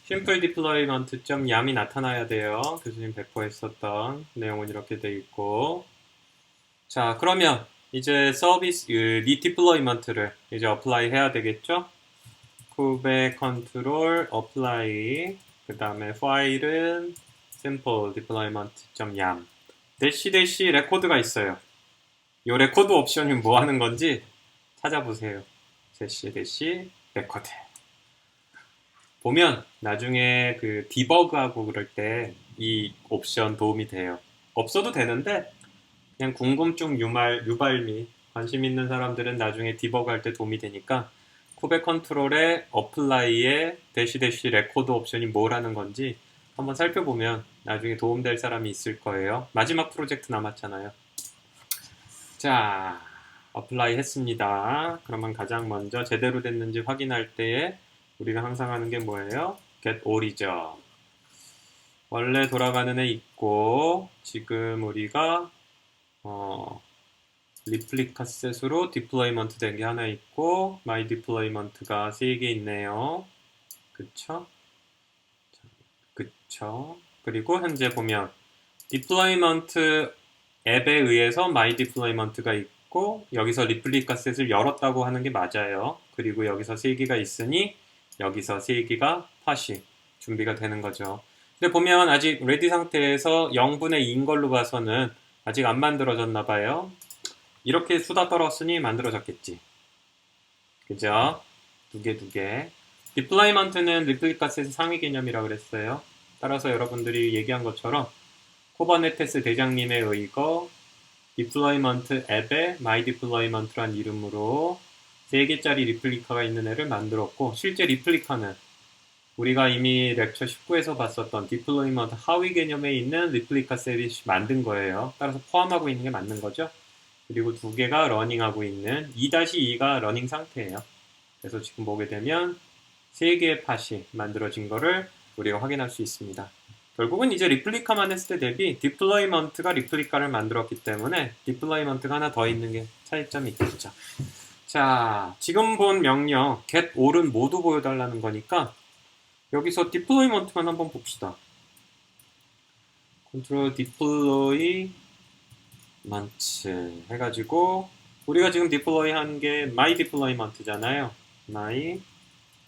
A: 심플 디플로이먼트 .yam이 나타나야 돼요. 교수님 배포했었던 내용은 이렇게 돼 있고. 자, 그러면 이제 서비스 리 디플로이먼트를 이제 어플라이 해야 되겠죠? 쿠베 컨트롤 어플라이 그 다음에 파일은 simple deployment.yam 대시 레코드가 있어요. 이 레코드 옵션이 뭐 하는 건지 찾아보세요. 대시 레코드 보면 나중에 그 디버그하고 그럴 때 이 옵션 도움이 돼요. 없어도 되는데 그냥 궁금증 유발미 관심 있는 사람들은 나중에 디버그 할 때 도움이 되니까 쿠베 컨트롤의 어플라이의 대시 레코드 옵션이 뭐라는 건지 한번 살펴보면 나중에 도움될 사람이 있을 거예요. 마지막 프로젝트 남았잖아요. 자, 어플라이 했습니다. 그러면 가장 먼저 제대로 됐는지 확인할 때에 우리가 항상 하는 게 뭐예요? get all이죠. 원래 돌아가는 애 있고 지금 우리가 리플리카 셋으로 디플로이먼트 된 게 하나 있고 마이 디플로이먼트가 3개 있네요. 그쵸? 그쵸? 그리고 현재 보면 디플로이먼트 앱에 의해서 마이 디플로이먼트가 있고 여기서 리플리카 셋을 열었다고 하는 게 맞아요. 그리고 여기서 3개가 있으니 여기서 3개가 팟이 준비가 되는 거죠. 근데 보면 아직 레디 상태에서 0분의 2인 걸로 봐서는 아직 안 만들어졌나 봐요. 이렇게 수다 떨었으니 만들어졌겠지. 그죠? 두 개. 디플로이먼트는 리플리카 셋의 상위 개념이라고 그랬어요. 따라서 여러분들이 얘기한 것처럼 코버네티스 대장님에 의거 디플로이먼트 앱에 마이 디플로이먼트란 이름으로 3개짜리 리플리카가 있는 애를 만들었고 실제 리플리카는 우리가 이미 렉처 19에서 봤었던 디플로이먼트 하위 개념에 있는 리플리카 셋이 만든 거예요. 따라서 포함하고 있는 게 맞는 거죠. 그리고 2개가 러닝하고 있는 2-2가 러닝 상태예요. 그래서 지금 보게 되면 3개의 팟이 만들어진 거를 우리가 확인할 수 있습니다. 결국은 이제 리플리카만 했을 때 대비 디플로이먼트가 리플리카를 만들었기 때문에 디플로이먼트가 하나 더 있는 게 차이점이 있겠죠. 자, 지금 본 명령 get all은 모두 보여달라는 거니까 여기서 디플로이먼트만 한번 봅시다. 컨트롤 디플로이먼트 해가지고 우리가 지금 디플로이 한 게 my deployment잖아요. my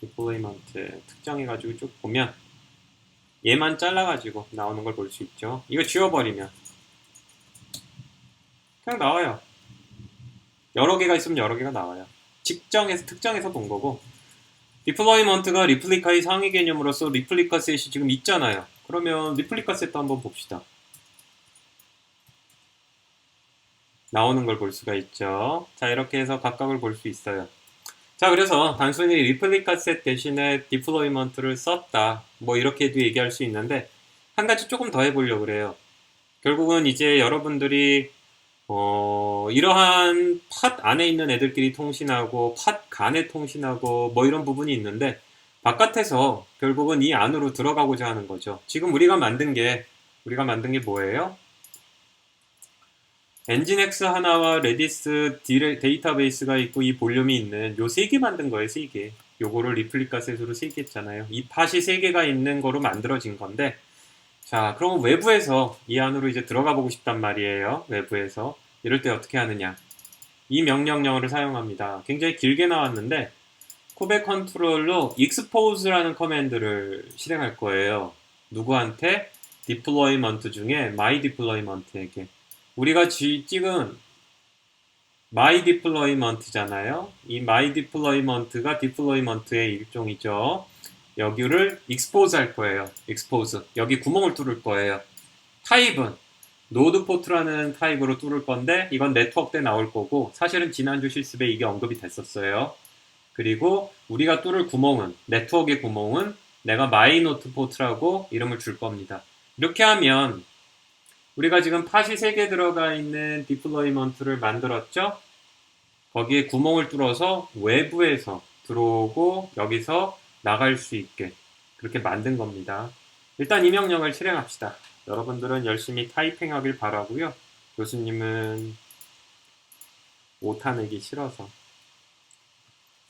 A: deployment 특정해가지고 쭉 보면 얘만 잘라가지고 나오는 걸 볼 수 있죠. 이거 지워버리면 그냥 나와요. 여러 개가 있으면 여러 개가 나와요. 특정해서 본 거고 디플로이먼트가 리플리카의 상위 개념으로서 리플리카 셋이 지금 있잖아요. 그러면 리플리카 셋도 한번 봅시다. 나오는 걸 볼 수가 있죠. 자, 이렇게 해서 각각을 볼 수 있어요. 자, 그래서 단순히 리플리카 셋 대신에 디플로이먼트를 썼다. 뭐 이렇게도 얘기할 수 있는데 한 가지 조금 더 해보려고 그래요. 결국은 이제 여러분들이 이러한 팟 안에 있는 애들끼리 통신하고 팟 간에 통신하고 뭐 이런 부분이 있는데 바깥에서 결국은 이 안으로 들어가고자 하는 거죠. 지금 우리가 만든 게 뭐예요? 엔진X 하나와 레디스 데이터베이스가 있고 이 볼륨이 있는 요 세 개 만든 거예요, 세 개. 요거를 리플리카 셋으로 세 개 했잖아요. 이 팟이 세 개가 있는 거로 만들어진 건데, 자, 그럼 외부에서 이 안으로 이제 들어가 보고 싶단 말이에요. 외부에서. 이럴 때 어떻게 하느냐? 이 명령어를 사용합니다. 굉장히 길게 나왔는데, 코베 컨트롤로 expose라는 커맨드를 실행할 거예요. 누구한테? 디플로이먼트 중에 my deployment에게. 우리가 찍은 my deployment잖아요. 이 my deployment가 deployment의 일종이죠. 여기를 expose 할 거예요. expose. 여기 구멍을 뚫을 거예요. 타입은 노드 포트라는 타입으로 뚫을 건데 이건 네트워크 때 나올 거고 사실은 지난주 실습에 이게 언급이 됐었어요. 그리고 우리가 뚫을 구멍은 네트워크의 구멍은 내가 마이노트 포트라고 이름을 줄 겁니다. 이렇게 하면 우리가 지금 팟이 3개 들어가 있는 디플로이먼트를 만들었죠? 거기에 구멍을 뚫어서 외부에서 들어오고 여기서 나갈 수 있게 그렇게 만든 겁니다. 일단 이 명령을 실행합시다. 여러분들은 열심히 타이핑하길 바라고요. 교수님은 오타내기 싫어서.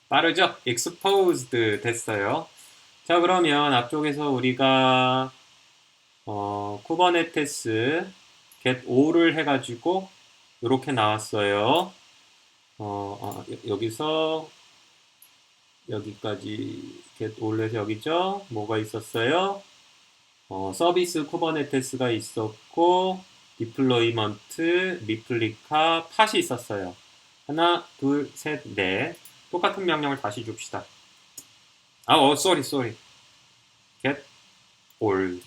A: 빠르죠? exposed 됐어요. 자, 그러면 앞쪽에서 우리가 쿠버네티스 get all을 해가지고 이렇게 나왔어요. 여기서 여기까지 get all에서 여기죠. 뭐가 있었어요? 서비스 쿠버네티스가 있었고 디플로이먼트, 리플리카, 팟이 있었어요. 하나, 둘, 셋, 넷. 똑같은 명령을 다시 줍시다. sorry. get all.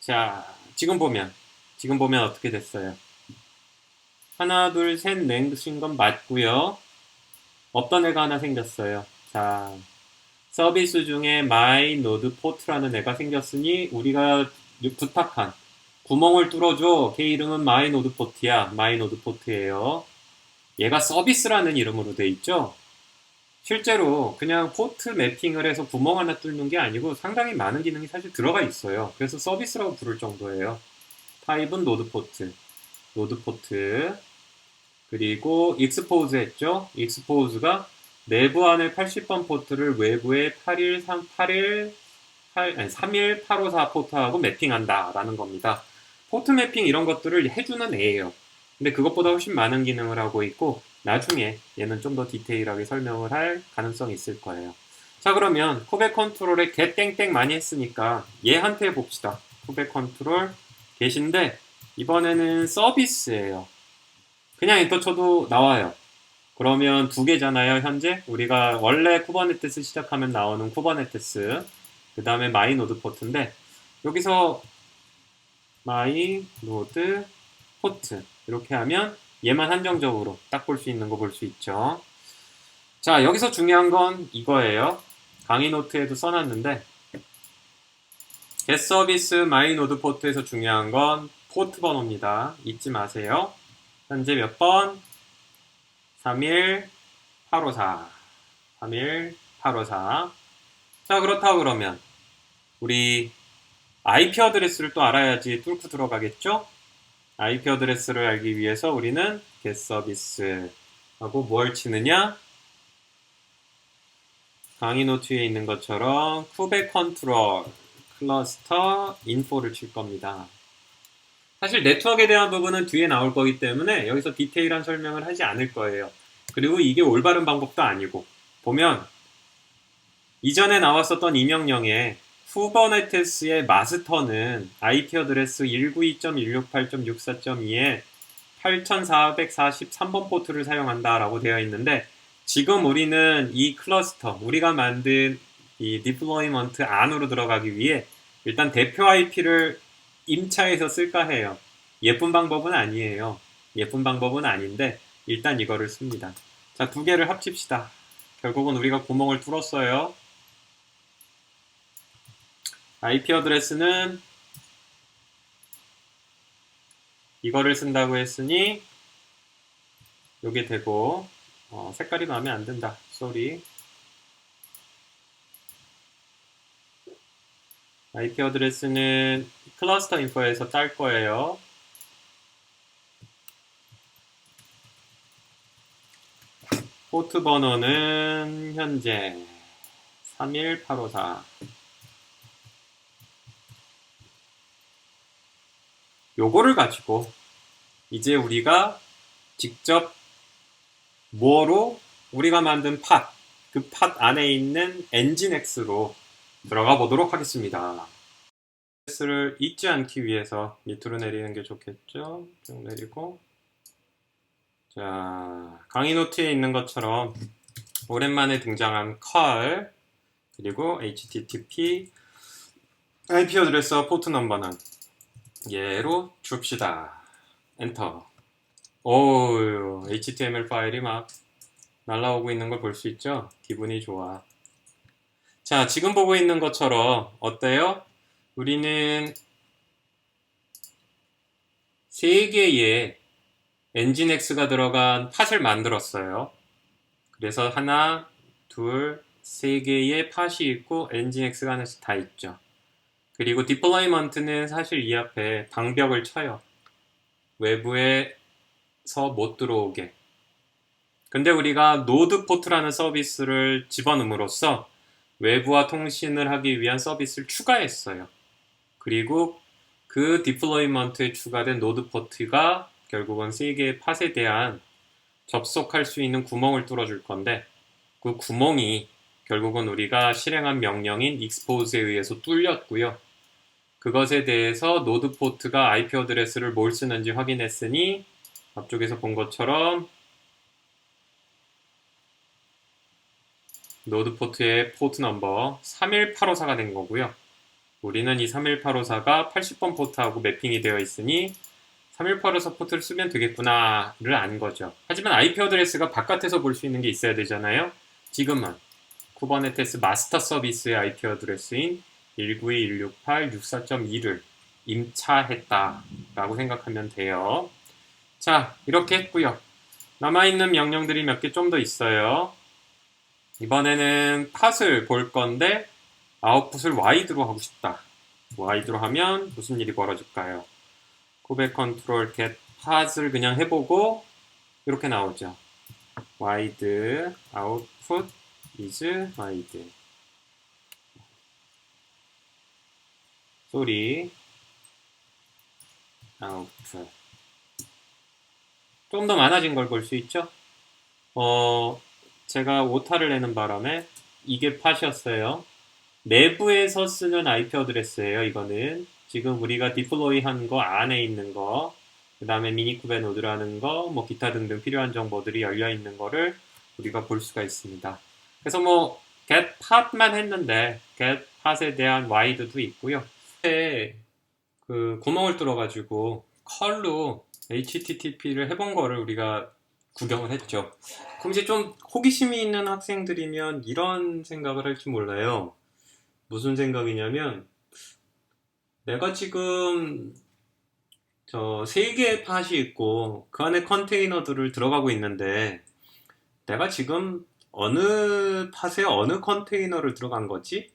A: 자, 지금 보면 어떻게 됐어요? 하나, 둘, 셋, 넷인 건 맞고요. 어떤 애가 하나 생겼어요. 자, 서비스 중에 my node port라는 애가 생겼으니 우리가 부탁한 구멍을 뚫어줘. 걔 이름은 my node port야. my node port예요. 얘가 서비스라는 이름으로 돼 있죠. 실제로 그냥 포트 매핑을 해서 구멍 하나 뚫는 게 아니고 상당히 많은 기능이 사실 들어가 있어요. 그래서 서비스라고 부를 정도예요. 타입은 노드 포트. 그리고 expose 했죠. expose가 내부 안의 80번 포트를 외부의 31854 포트하고 매핑한다 라는 겁니다. 포트 매핑 이런 것들을 해주는 애예요. 근데 그것보다 훨씬 많은 기능을 하고 있고 나중에 얘는 좀 더 디테일하게 설명을 할 가능성이 있을 거예요. 자, 그러면 쿠베 컨트롤에 get 땡땡 많이 했으니까 얘한테 봅시다. 쿠베 컨트롤 get인데 이번에는 서비스예요. 그냥 엔터 쳐도 나와요. 그러면 두 개잖아요, 현재. 우리가 원래 쿠버네티스 시작하면 나오는 쿠버네티스, 그 다음에 마이 노드 포트인데, 여기서 마이 노드 포트, 이렇게 하면 얘만 한정적으로 딱 볼 수 있는 거 볼 수 있죠. 자, 여기서 중요한 건 이거예요. 강의 노트에도 써놨는데, get 서비스 마이 노드 포트에서 중요한 건 포트 번호입니다. 잊지 마세요. 현재 몇 번? 31854. 자, 그렇다고 그러면 우리 IP 어드레스를 또 알아야지 뚫고 들어가겠죠? IP 어드레스를 알기 위해서 우리는 get service 하고 뭘 치느냐? 강의 노트에 있는 것처럼 쿠베 컨트롤 클러스터 인포를 칠 겁니다. 사실 네트워크에 대한 부분은 뒤에 나올 거기 때문에 여기서 디테일한 설명을 하지 않을 거예요. 그리고 이게 올바른 방법도 아니고 보면 이전에 나왔었던 이 명령에 쿠버네티스의 마스터는 IP 어드레스 192.168.64.2에 8443번 포트를 사용한다 라고 되어 있는데 지금 우리는 이 클러스터, 우리가 만든 이 디플로이먼트 안으로 들어가기 위해 일단 대표 IP를 임차해서 쓸까 해요. 예쁜 방법은 아니에요. 예쁜 방법은 아닌데 일단 이거를 씁니다. 자, 두 개를 합칩시다. 결국은 우리가 구멍을 뚫었어요. IP 어드레스는 이거를 쓴다고 했으니 요게 되고 색깔이 마음에 안 든다. 쏘리. IP 어드레스는 클러스터 인포에서 딸 거예요. 포트 번호는 현재 31854. 요거를 가지고 이제 우리가 직접 뭐로 우리가 만든 팟, 그 팟 안에 있는 엔진X로 들어가 보도록 하겠습니다. 를 잊지 않기 위해서 밑으로 내리는 게 좋겠죠? 쭉 내리고. 자, 강의 노트에 있는 것처럼 오랜만에 등장한 컬, 그리고 HTTP, IP 어드레스와 포트 넘버는 얘로 줍시다. 엔터. 오, HTML 파일이 막 날라오고 있는 걸 볼 수 있죠? 기분이 좋아. 자, 지금 보고 있는 것처럼 어때요? 우리는 3개의 엔진X가 들어간 팟을 만들었어요. 그래서 하나, 둘, 3개의 팟이 있고 엔진X가 하나씩 다 있죠. 그리고 디플로이먼트는 사실 이 앞에 방벽을 쳐요. 외부에서 못 들어오게. 근데 우리가 노드 포트라는 서비스를 집어넣음으로써 외부와 통신을 하기 위한 서비스를 추가했어요. 그리고 그 디플로이먼트에 추가된 노드 포트가 결국은 3개의 팟에 대한 접속할 수 있는 구멍을 뚫어줄 건데, 그 구멍이 결국은 우리가 실행한 명령인 expose에 의해서 뚫렸고요. 그것에 대해서 노드 포트가 IP 어드레스를 뭘 쓰는지 확인했으니 앞쪽에서 본 것처럼 노드 포트의 포트 넘버 31854가 된 거고요. 우리는 이 31854가 80번 포트하고 매핑이 되어 있으니 31854 포트를 쓰면 되겠구나를 안 거죠. 하지만 IP 어드레스가 바깥에서 볼 수 있는 게 있어야 되잖아요. 지금은 쿠버네티스 마스터 서비스의 IP 어드레스인 192.168.64.2를 임차했다라고 생각하면 돼요. 자, 이렇게 했고요. 남아있는 명령들이 몇 개 좀 더 있어요. 이번에는 팟을 볼 건데 아웃풋을 와이드로 하고 싶다. 와이드로 하면 무슨 일이 벌어질까요? 고백 컨트롤 get 팟을 그냥 해보고 이렇게 나오죠. wide output is wide. 소리 output. 좀 더 많아진 걸 볼 수 있죠? 제가 오타를 내는 바람에 이게 팟이었어요. 내부에서 쓰는 IP 어드레스예요. 이거는 지금 우리가 디플로이 한 거 안에 있는 거, 그 다음에 미니쿠베 노드라는 거, 뭐 기타 등등 필요한 정보들이 열려 있는 거를 우리가 볼 수가 있습니다. 그래서 뭐 get path만 했는데 get path에 대한 wide도 있고요. 그 구멍을 뚫어가지고 컬로 HTTP를 해본 거를 우리가 구경을 했죠. 그럼 이제 좀 호기심이 있는 학생들이면 이런 생각을 할지 몰라요. 무슨 생각이냐면 내가 지금 저 3개의 팟이 있고 그 안에 컨테이너들을 들어가고 있는데 내가 지금 어느 팟에 어느 컨테이너를 들어간 거지?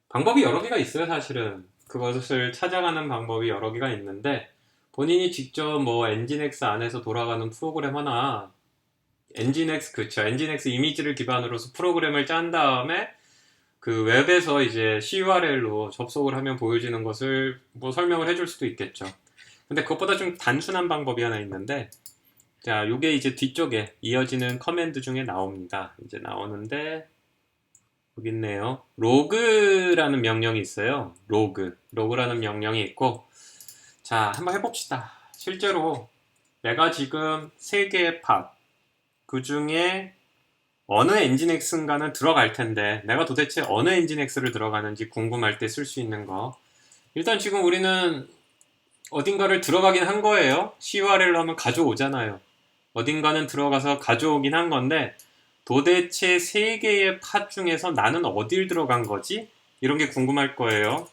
A: 방법이 여러 개가 있어요, 사실은. 그것을 찾아가는 방법이 여러 개가 있는데 본인이 직접 뭐 엔진X 안에서 돌아가는 프로그램 하나 엔진X 이미지를 기반으로서 프로그램을 짠 다음에 그 웹에서 이제 CURL로 접속을 하면 보여지는 것을 뭐 설명을 해줄 수도 있겠죠. 근데 그것보다 좀 단순한 방법이 하나 있는데, 자, 요게 이제 뒤쪽에 이어지는 커맨드 중에 나옵니다. 이제 나오는데, 여기 있네요. 로그라는 명령이 있어요. 로그라는 명령이 있고, 자, 한번 해봅시다. 실제로 내가 지금 3개의 팟, 그 중에 어느 엔진X인가는 들어갈 텐데 내가 도대체 어느 엔진X를 들어가는지 궁금할 때 쓸 수 있는 거. 일단 지금 우리는 어딘가를 들어가긴 한 거예요. CURL로 하면 가져오잖아요. 어딘가는 들어가서 가져오긴 한 건데 도대체 3개의 팟 중에서 나는 어딜 들어간 거지? 이런 게 궁금할 거예요.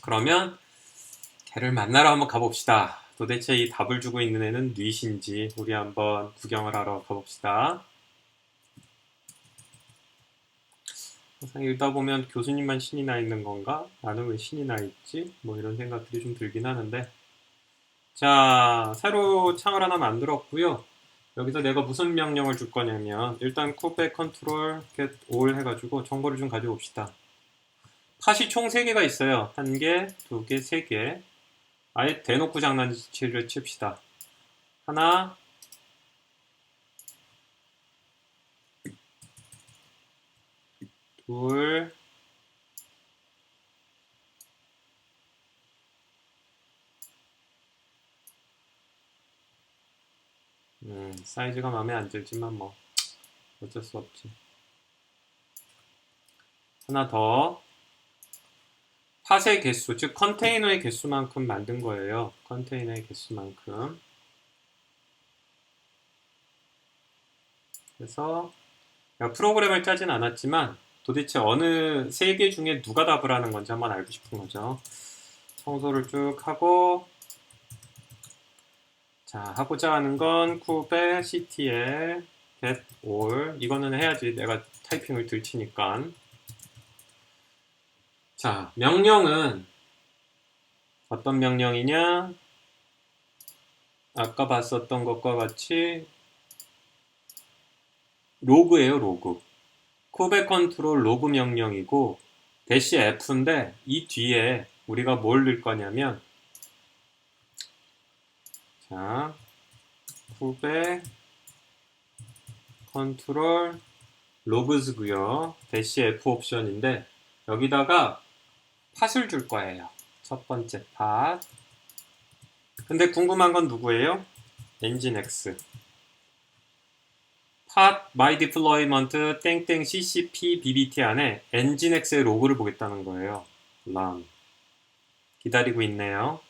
A: 그러면 걔를 만나러 한번 가봅시다. 도대체 이 답을 주고 있는 애는 뉘신지 우리 한번 구경을 하러 가봅시다. 항상 읽다 보면 교수님만 신이 나 있는 건가? 나는 왜 신이 나 있지? 뭐 이런 생각들이 좀 들긴 하는데, 자, 새로 창을 하나 만들었고요. 여기서 내가 무슨 명령을 줄 거냐면 일단 쿠베 컨트롤 get all 해가지고 정보를 좀 가져옵시다. 팟이 총 3개가 있어요. 1개, 2개, 3개. 아예 대놓고 장난치를 칩시다. 하나, 둘, 사이즈가 마음에 안 들지만 뭐 어쩔 수 없지. 하나 더. 팟의 개수, 즉 컨테이너의 개수만큼 만든 거예요. 컨테이너의 개수만큼. 그래서 프로그램을 짜진 않았지만 도대체 어느 3개 중에 누가 답을 하는 건지 한번 알고 싶은 거죠. 청소를 쭉 하고, 자, 하고자 하는 건 쿠베 ctl get all 이거는 해야지 내가 타이핑을 들치니까. 자, 명령은 어떤 명령이냐? 아까 봤었던 것과 같이 로그예요, 로그. 쿠베 컨트롤 로그 명령이고 대시 F인데 이 뒤에 우리가 뭘 넣을 거냐면, 자, 쿠베 컨트롤 로그즈고요. 대시 F 옵션인데 여기다가 팟을 줄 거예요. 첫 번째 팟. 근데 궁금한 건 누구예요? 엔진X. 팟 my deployment 땡땡 ccp bbt 안에 엔진X의 로그를 보겠다는 거예요. 람. 기다리고 있네요.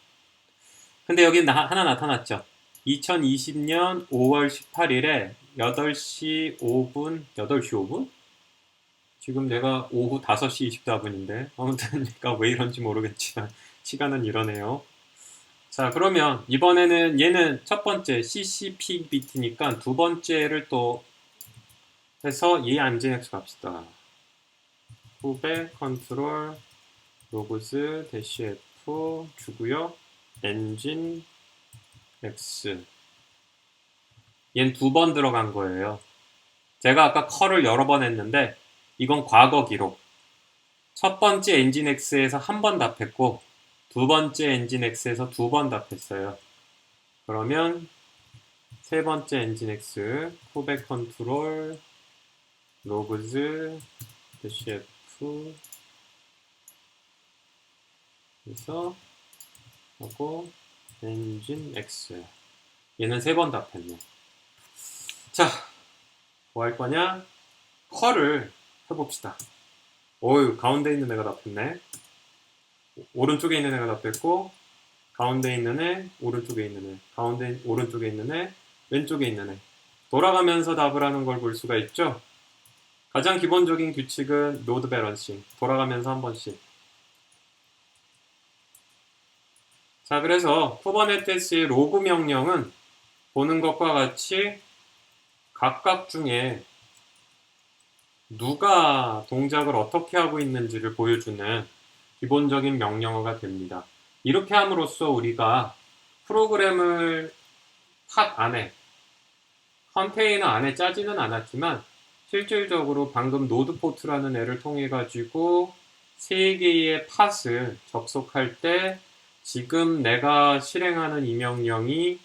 A: 근데 여기 하나 나타났죠. 2020년 5월 18일에 8시 5분, 8시 5분? 지금 내가 오후 5시 24분인데 아무튼 내가 왜 이런지 모르겠지만 시간은 이러네요. 자, 그러면 이번에는 얘는 첫 번째 CCP 비트니까 두 번째를 또 해서 얘 엔진X 갑시다. 후배 컨트롤 로그즈 대시 F 주고요. 엔진 X. 얘는 2번 들어간 거예요. 제가 아까 컬을 여러 번 했는데 이건 과거 기록. 첫 번째 엔진X에서 한 번 답했고 두 번째 엔진X에서 2번 답했어요. 그러면 세 번째 엔진X 쿠베 컨트롤 로그즈 대시 F 그래서 하고 엔진X 얘는 3번 답했네. 자, 뭐 할 거냐? 컬을 해봅시다. 어휴, 가운데 있는 애가 답했네. 오른쪽에 있는 애가 답했고 가운데 있는 애, 오른쪽에 있는 애, 가운데 오른쪽에 있는 애, 왼쪽에 있는 애. 돌아가면서 답을 하는 걸 볼 수가 있죠. 가장 기본적인 규칙은 로드 밸런싱. 돌아가면서 한 번씩. 자, 그래서 쿠버네티스의 로그 명령은 보는 것과 같이 각각 중에 누가 동작을 어떻게 하고 있는지를 보여주는 기본적인 명령어가 됩니다. 이렇게 함으로써 우리가 프로그램을 팟 안에, 컨테이너 안에 짜지는 않았지만 실질적으로 방금 노드 포트라는 애를 통해 가지고 3개의 팟을 접속할 때 지금 내가 실행하는 이 명령이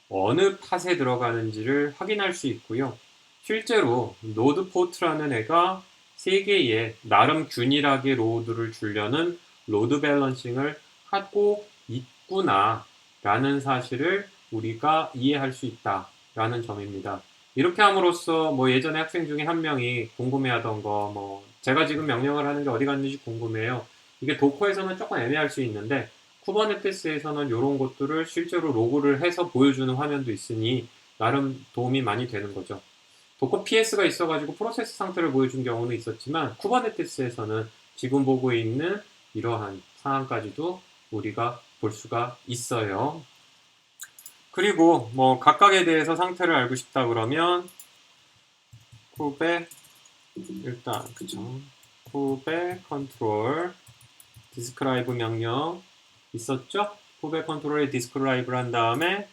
A: 어느 팟에 들어가는지를 확인할 수 있고요. 실제로 노드 포트라는 애가 3개의 나름 균일하게 로드를 주려는 로드 밸런싱을 하고 있구나 라는 사실을 우리가 이해할 수 있다 라는 점입니다. 이렇게 함으로써 뭐 예전에 학생 중에 한 명이 궁금해하던 거 뭐 제가 지금 명령을 하는 게 어디 갔는지 궁금해요. 이게 도커에서는 조금 애매할 수 있는데 쿠버네티스에서는 이런 것들을 실제로 로그를 해서 보여주는 화면도 있으니 나름 도움이 많이 되는 거죠. 도커 PS가 있어가지고 프로세스 상태를 보여준 경우는 있었지만 쿠버네티스에서는 지금 보고 있는 이러한 상황까지도 우리가 볼 수가 있어요. 그리고 뭐 각각에 대해서 상태를 알고 싶다 그러면 쿱에 일단 그쵸. 쿱에 컨트롤 디스크라이브 명령 있었죠? 쿱에 컨트롤에 디스크라이브를 한 다음에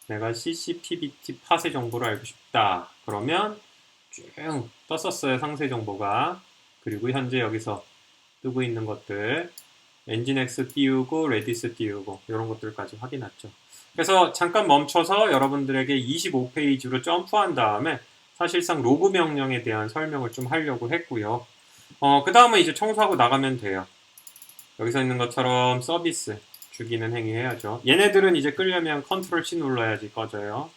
A: 내가 ccpbt 팟의 정보를 알고 싶다. 그러면 쭉 떴었어요. 상세 정보가. 그리고 현재 여기서 뜨고 있는 것들 엔진X 띄우고 레디스 띄우고 이런 것들까지 확인했죠. 그래서 잠깐 멈춰서 여러분들에게 25페이지로 점프한 다음에 사실상 로그 명령에 대한 설명을 좀 하려고 했고요. 그 다음은 이제 청소하고 나가면 돼요. 여기서 있는 것처럼 서비스 죽이는 행위 해야죠. 얘네들은 이제 끄려면 컨트롤 C 눌러야지 꺼져요.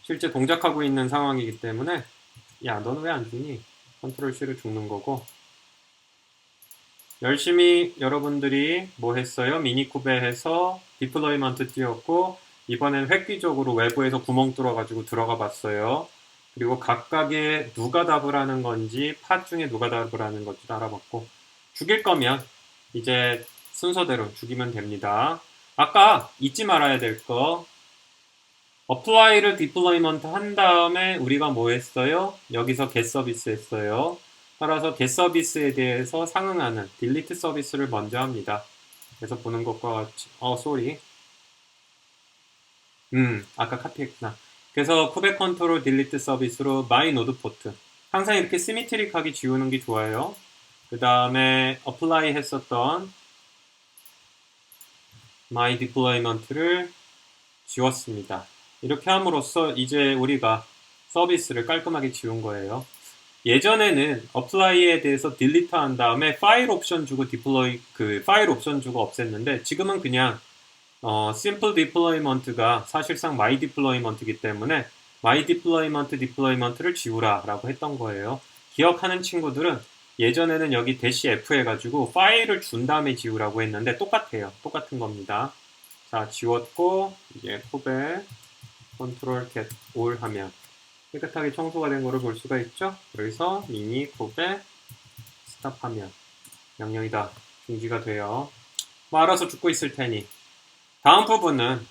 A: 실제 동작하고 있는 상황이기 때문에 야 너는 왜 안 죽니? 컨트롤 C로 죽는 거고 열심히 여러분들이 뭐 했어요? 미니쿠베 해서 디플로이먼트 띄웠고 이번엔 획기적으로 외부에서 구멍 뚫어가지고 들어가 봤어요. 그리고 각각의 누가 답을 하는 건지 팟 중에 누가 답을 하는 건지 알아봤고 죽일 거면 이제 순서대로 죽이면 됩니다. 아까 잊지 말아야 될 거 어플라이를 디플로이먼트 한 다음에 우리가 뭐 했어요? 여기서 get 서비스 했어요. 따라서 get 서비스에 대해서 상응하는 delete 서비스를 먼저 합니다. 그래서 보는 것과 같이 쏘리 아까 카피했구나. 그래서 쿠베 컨트롤 딜리트 서비스로 my node port 항상 이렇게 시미트릭하게 지우는 게 좋아요. 그 다음에 apply 했었던 my deployment를 지웠습니다. 이렇게 함으로써 이제 우리가 서비스를 깔끔하게 지운 거예요. 예전에는 apply에 대해서 delete 한 다음에 파일 옵션 주고 deploy 그 파일 옵션 주고 없앴는데 지금은 그냥 simple deployment가 사실상 my deployment이기 때문에 my deployment를 지우라 라고 했던 거예요. 기억하는 친구들은 예전에는 여기 -f 해가지고 파일을 준 다음에 지우라고 했는데 똑같아요. 똑같은 겁니다. 자, 지웠고 이제 쿱에 컨트롤 get all 하면 깨끗하게 청소가 된 거를 볼 수가 있죠. 여기서 미니 쿱에 스탑 하면 명령이 다 중지가 돼요. 뭐 알아서 죽고 있을 테니 다음 부분은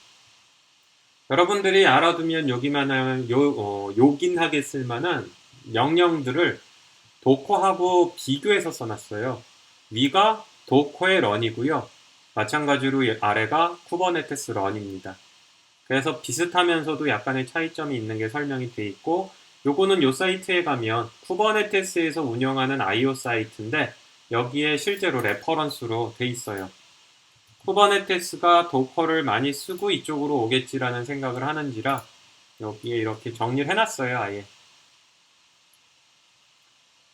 A: 여러분들이 알아두면 요긴하게 쓸만한 명령들을 도커하고 비교해서 써놨어요. 위가 도커의 런이고요. 마찬가지로 아래가 쿠버네티스 런입니다. 그래서 비슷하면서도 약간의 차이점이 있는 게 설명이 돼 있고 요거는 요 사이트에 가면 쿠버네티스에서 운영하는 IO 사이트인데 여기에 실제로 레퍼런스로 돼 있어요. 쿠버네티스가 도커를 많이 쓰고 이쪽으로 오겠지라는 생각을 하는지라 여기에 이렇게 정리를 해놨어요. 아예.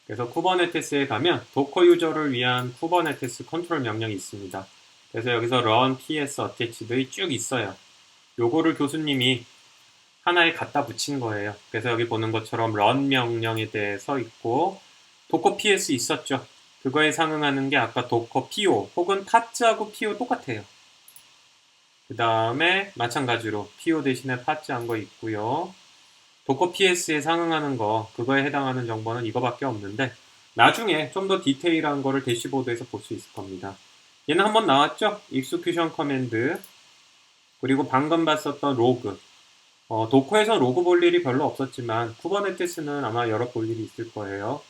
A: 그래서 쿠버네티스에 가면 도커 유저를 위한 쿠버네티스 컨트롤 명령이 있습니다. 그래서 여기서 run ps attached이 쭉 있어요. 요거를 교수님이 하나에 갖다 붙인 거예요. 그래서 여기 보는 것처럼 run 명령에 대해서 있고 도커 ps 있었죠. 그거에 상응하는 게 아까 도커 po 혹은 파츠하고 po 똑같아요. 그 다음에 마찬가지로 po 대신에 파츠 한 거 있고요. 도커 PS에 상응하는 거 그거에 해당하는 정보는 이거밖에 없는데 나중에 좀 더 디테일한 거를 대시보드에서 볼 수 있을 겁니다. 얘는 한번 나왔죠? execution command 그리고 방금 봤었던 로그 도커에서 로그 볼 일이 별로 없었지만 쿠버네티스는 아마 여러 볼 일이 있을 거예요.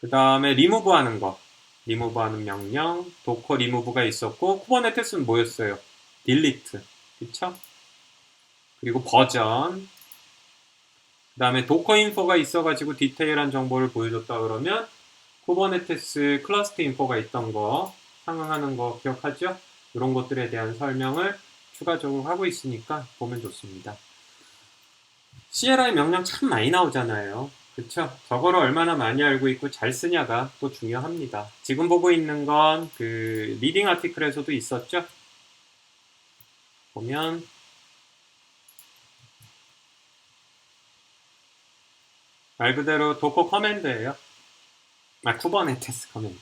A: 그 다음에 리무브 하는 거 리무브 하는 명령 도커 리무브가 있었고 쿠버네티스는 뭐였어요? 딜리트 그쵸? 그리고 버전 그 다음에 도커 인포가 있어가지고 디테일한 정보를 보여줬다 그러면 쿠버네티스 클러스터 인포가 있던 거 상응하는 거 기억하죠? 이런 것들에 대한 설명을 추가적으로 하고 있으니까 보면 좋습니다. CLI 명령 참 많이 나오잖아요. 그쵸? 저거를 얼마나 많이 알고 있고 잘 쓰냐가 또 중요합니다. 지금 보고 있는 건 그 리딩 아티클에서도 있었죠? 보면 말 그대로 도커 커맨드예요. 쿠버네티스 커맨드.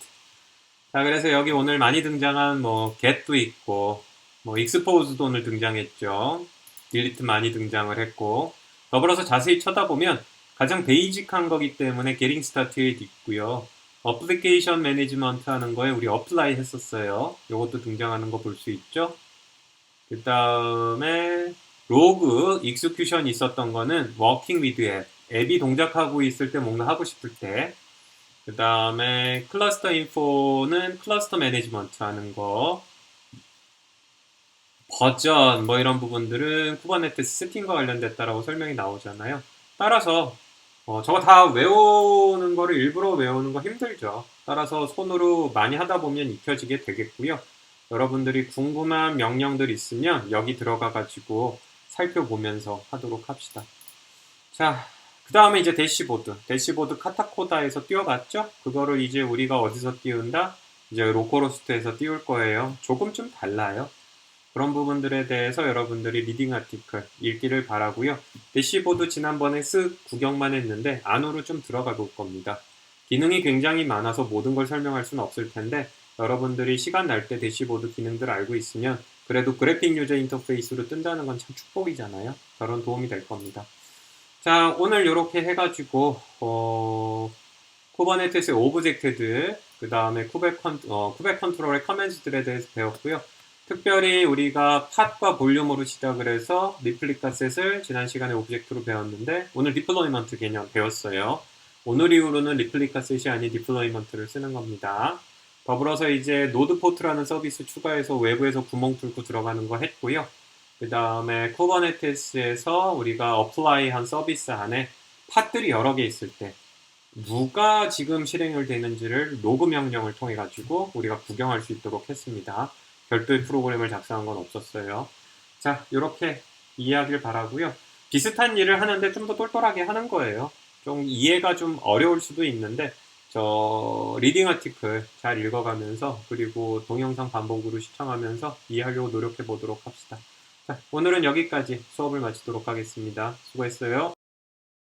A: 자, 그래서 여기 오늘 많이 등장한 뭐 get도 있고 뭐 expose도 오늘 등장했죠. delete 많이 등장을 했고 더불어서 자세히 쳐다보면 가장 베이직한 거기 때문에 getting started 있고요. application management 하는 거에 우리 apply 했었어요. 이것도 등장하는 거 볼 수 있죠. 그 다음에 로그 익스큐션이 있었던 거는 working with 앱, 앱이 동작하고 있을 때 뭔가 하고 싶을 때. 그 다음에 클러스터 인포는 클러스터 매니지먼트 하는 거, 버전 뭐 이런 부분들은 쿠버네티스 세팅과 관련됐다라고 설명이 나오잖아요. 따라서 저거 다 외우는 거를 일부러 외우는 거 힘들죠. 따라서 손으로 많이 하다 보면 익혀지게 되겠고요. 여러분들이 궁금한 명령들 있으면 여기 들어가 가지고 살펴보면서 하도록 합시다. 자, 그 다음에 이제 대시보드. 대시보드 카타코다에서 띄워봤죠? 그거를 이제 우리가 어디서 띄운다? 이제 로컬호스트에서 띄울 거예요. 조금 좀 달라요. 그런 부분들에 대해서 여러분들이 리딩 아티클 읽기를 바라고요. 대시보드 지난번에 쓱 구경만 했는데 안으로 좀 들어가 볼 겁니다. 기능이 굉장히 많아서 모든 걸 설명할 수는 없을 텐데 여러분들이 시간 날 때 대시보드 기능들 알고 있으면 그래도 그래픽 유저 인터페이스로 뜬다는 건 참 축복이잖아요. 그런 도움이 될 겁니다. 자, 오늘 이렇게 해가지고 쿠버네티스의 오브젝트들, 그 다음에 쿠베 컨트롤의 커맨드들에 대해서 배웠고요. 특별히 우리가 팟과 볼륨으로 시작을 해서 리플리카 셋을 지난 시간에 오브젝트로 배웠는데 오늘 디플로이먼트 개념 배웠어요. 오늘 이후로는 리플리카 셋이 아닌 디플로이먼트를 쓰는 겁니다. 더불어서 이제 노드포트라는 서비스 추가해서 외부에서 구멍 뚫고 들어가는 거 했고요. 그 다음에 쿠버네티스에서 우리가 어플라이한 서비스 안에 팟들이 여러 개 있을 때 누가 지금 실행을 되는지를 로그 명령을 통해 가지고 우리가 구경할 수 있도록 했습니다. 별도의 프로그램을 작성한 건 없었어요. 자, 이렇게 이해하길 바라고요. 비슷한 일을 하는데 좀 더 똘똘하게 하는 거예요. 좀 이해가 좀 어려울 수도 있는데 저 리딩 아티클 잘 읽어가면서 그리고 동영상 반복으로 시청하면서 이해하려고 노력해 보도록 합시다. 자, 오늘은 여기까지 수업을 마치도록 하겠습니다. 수고했어요.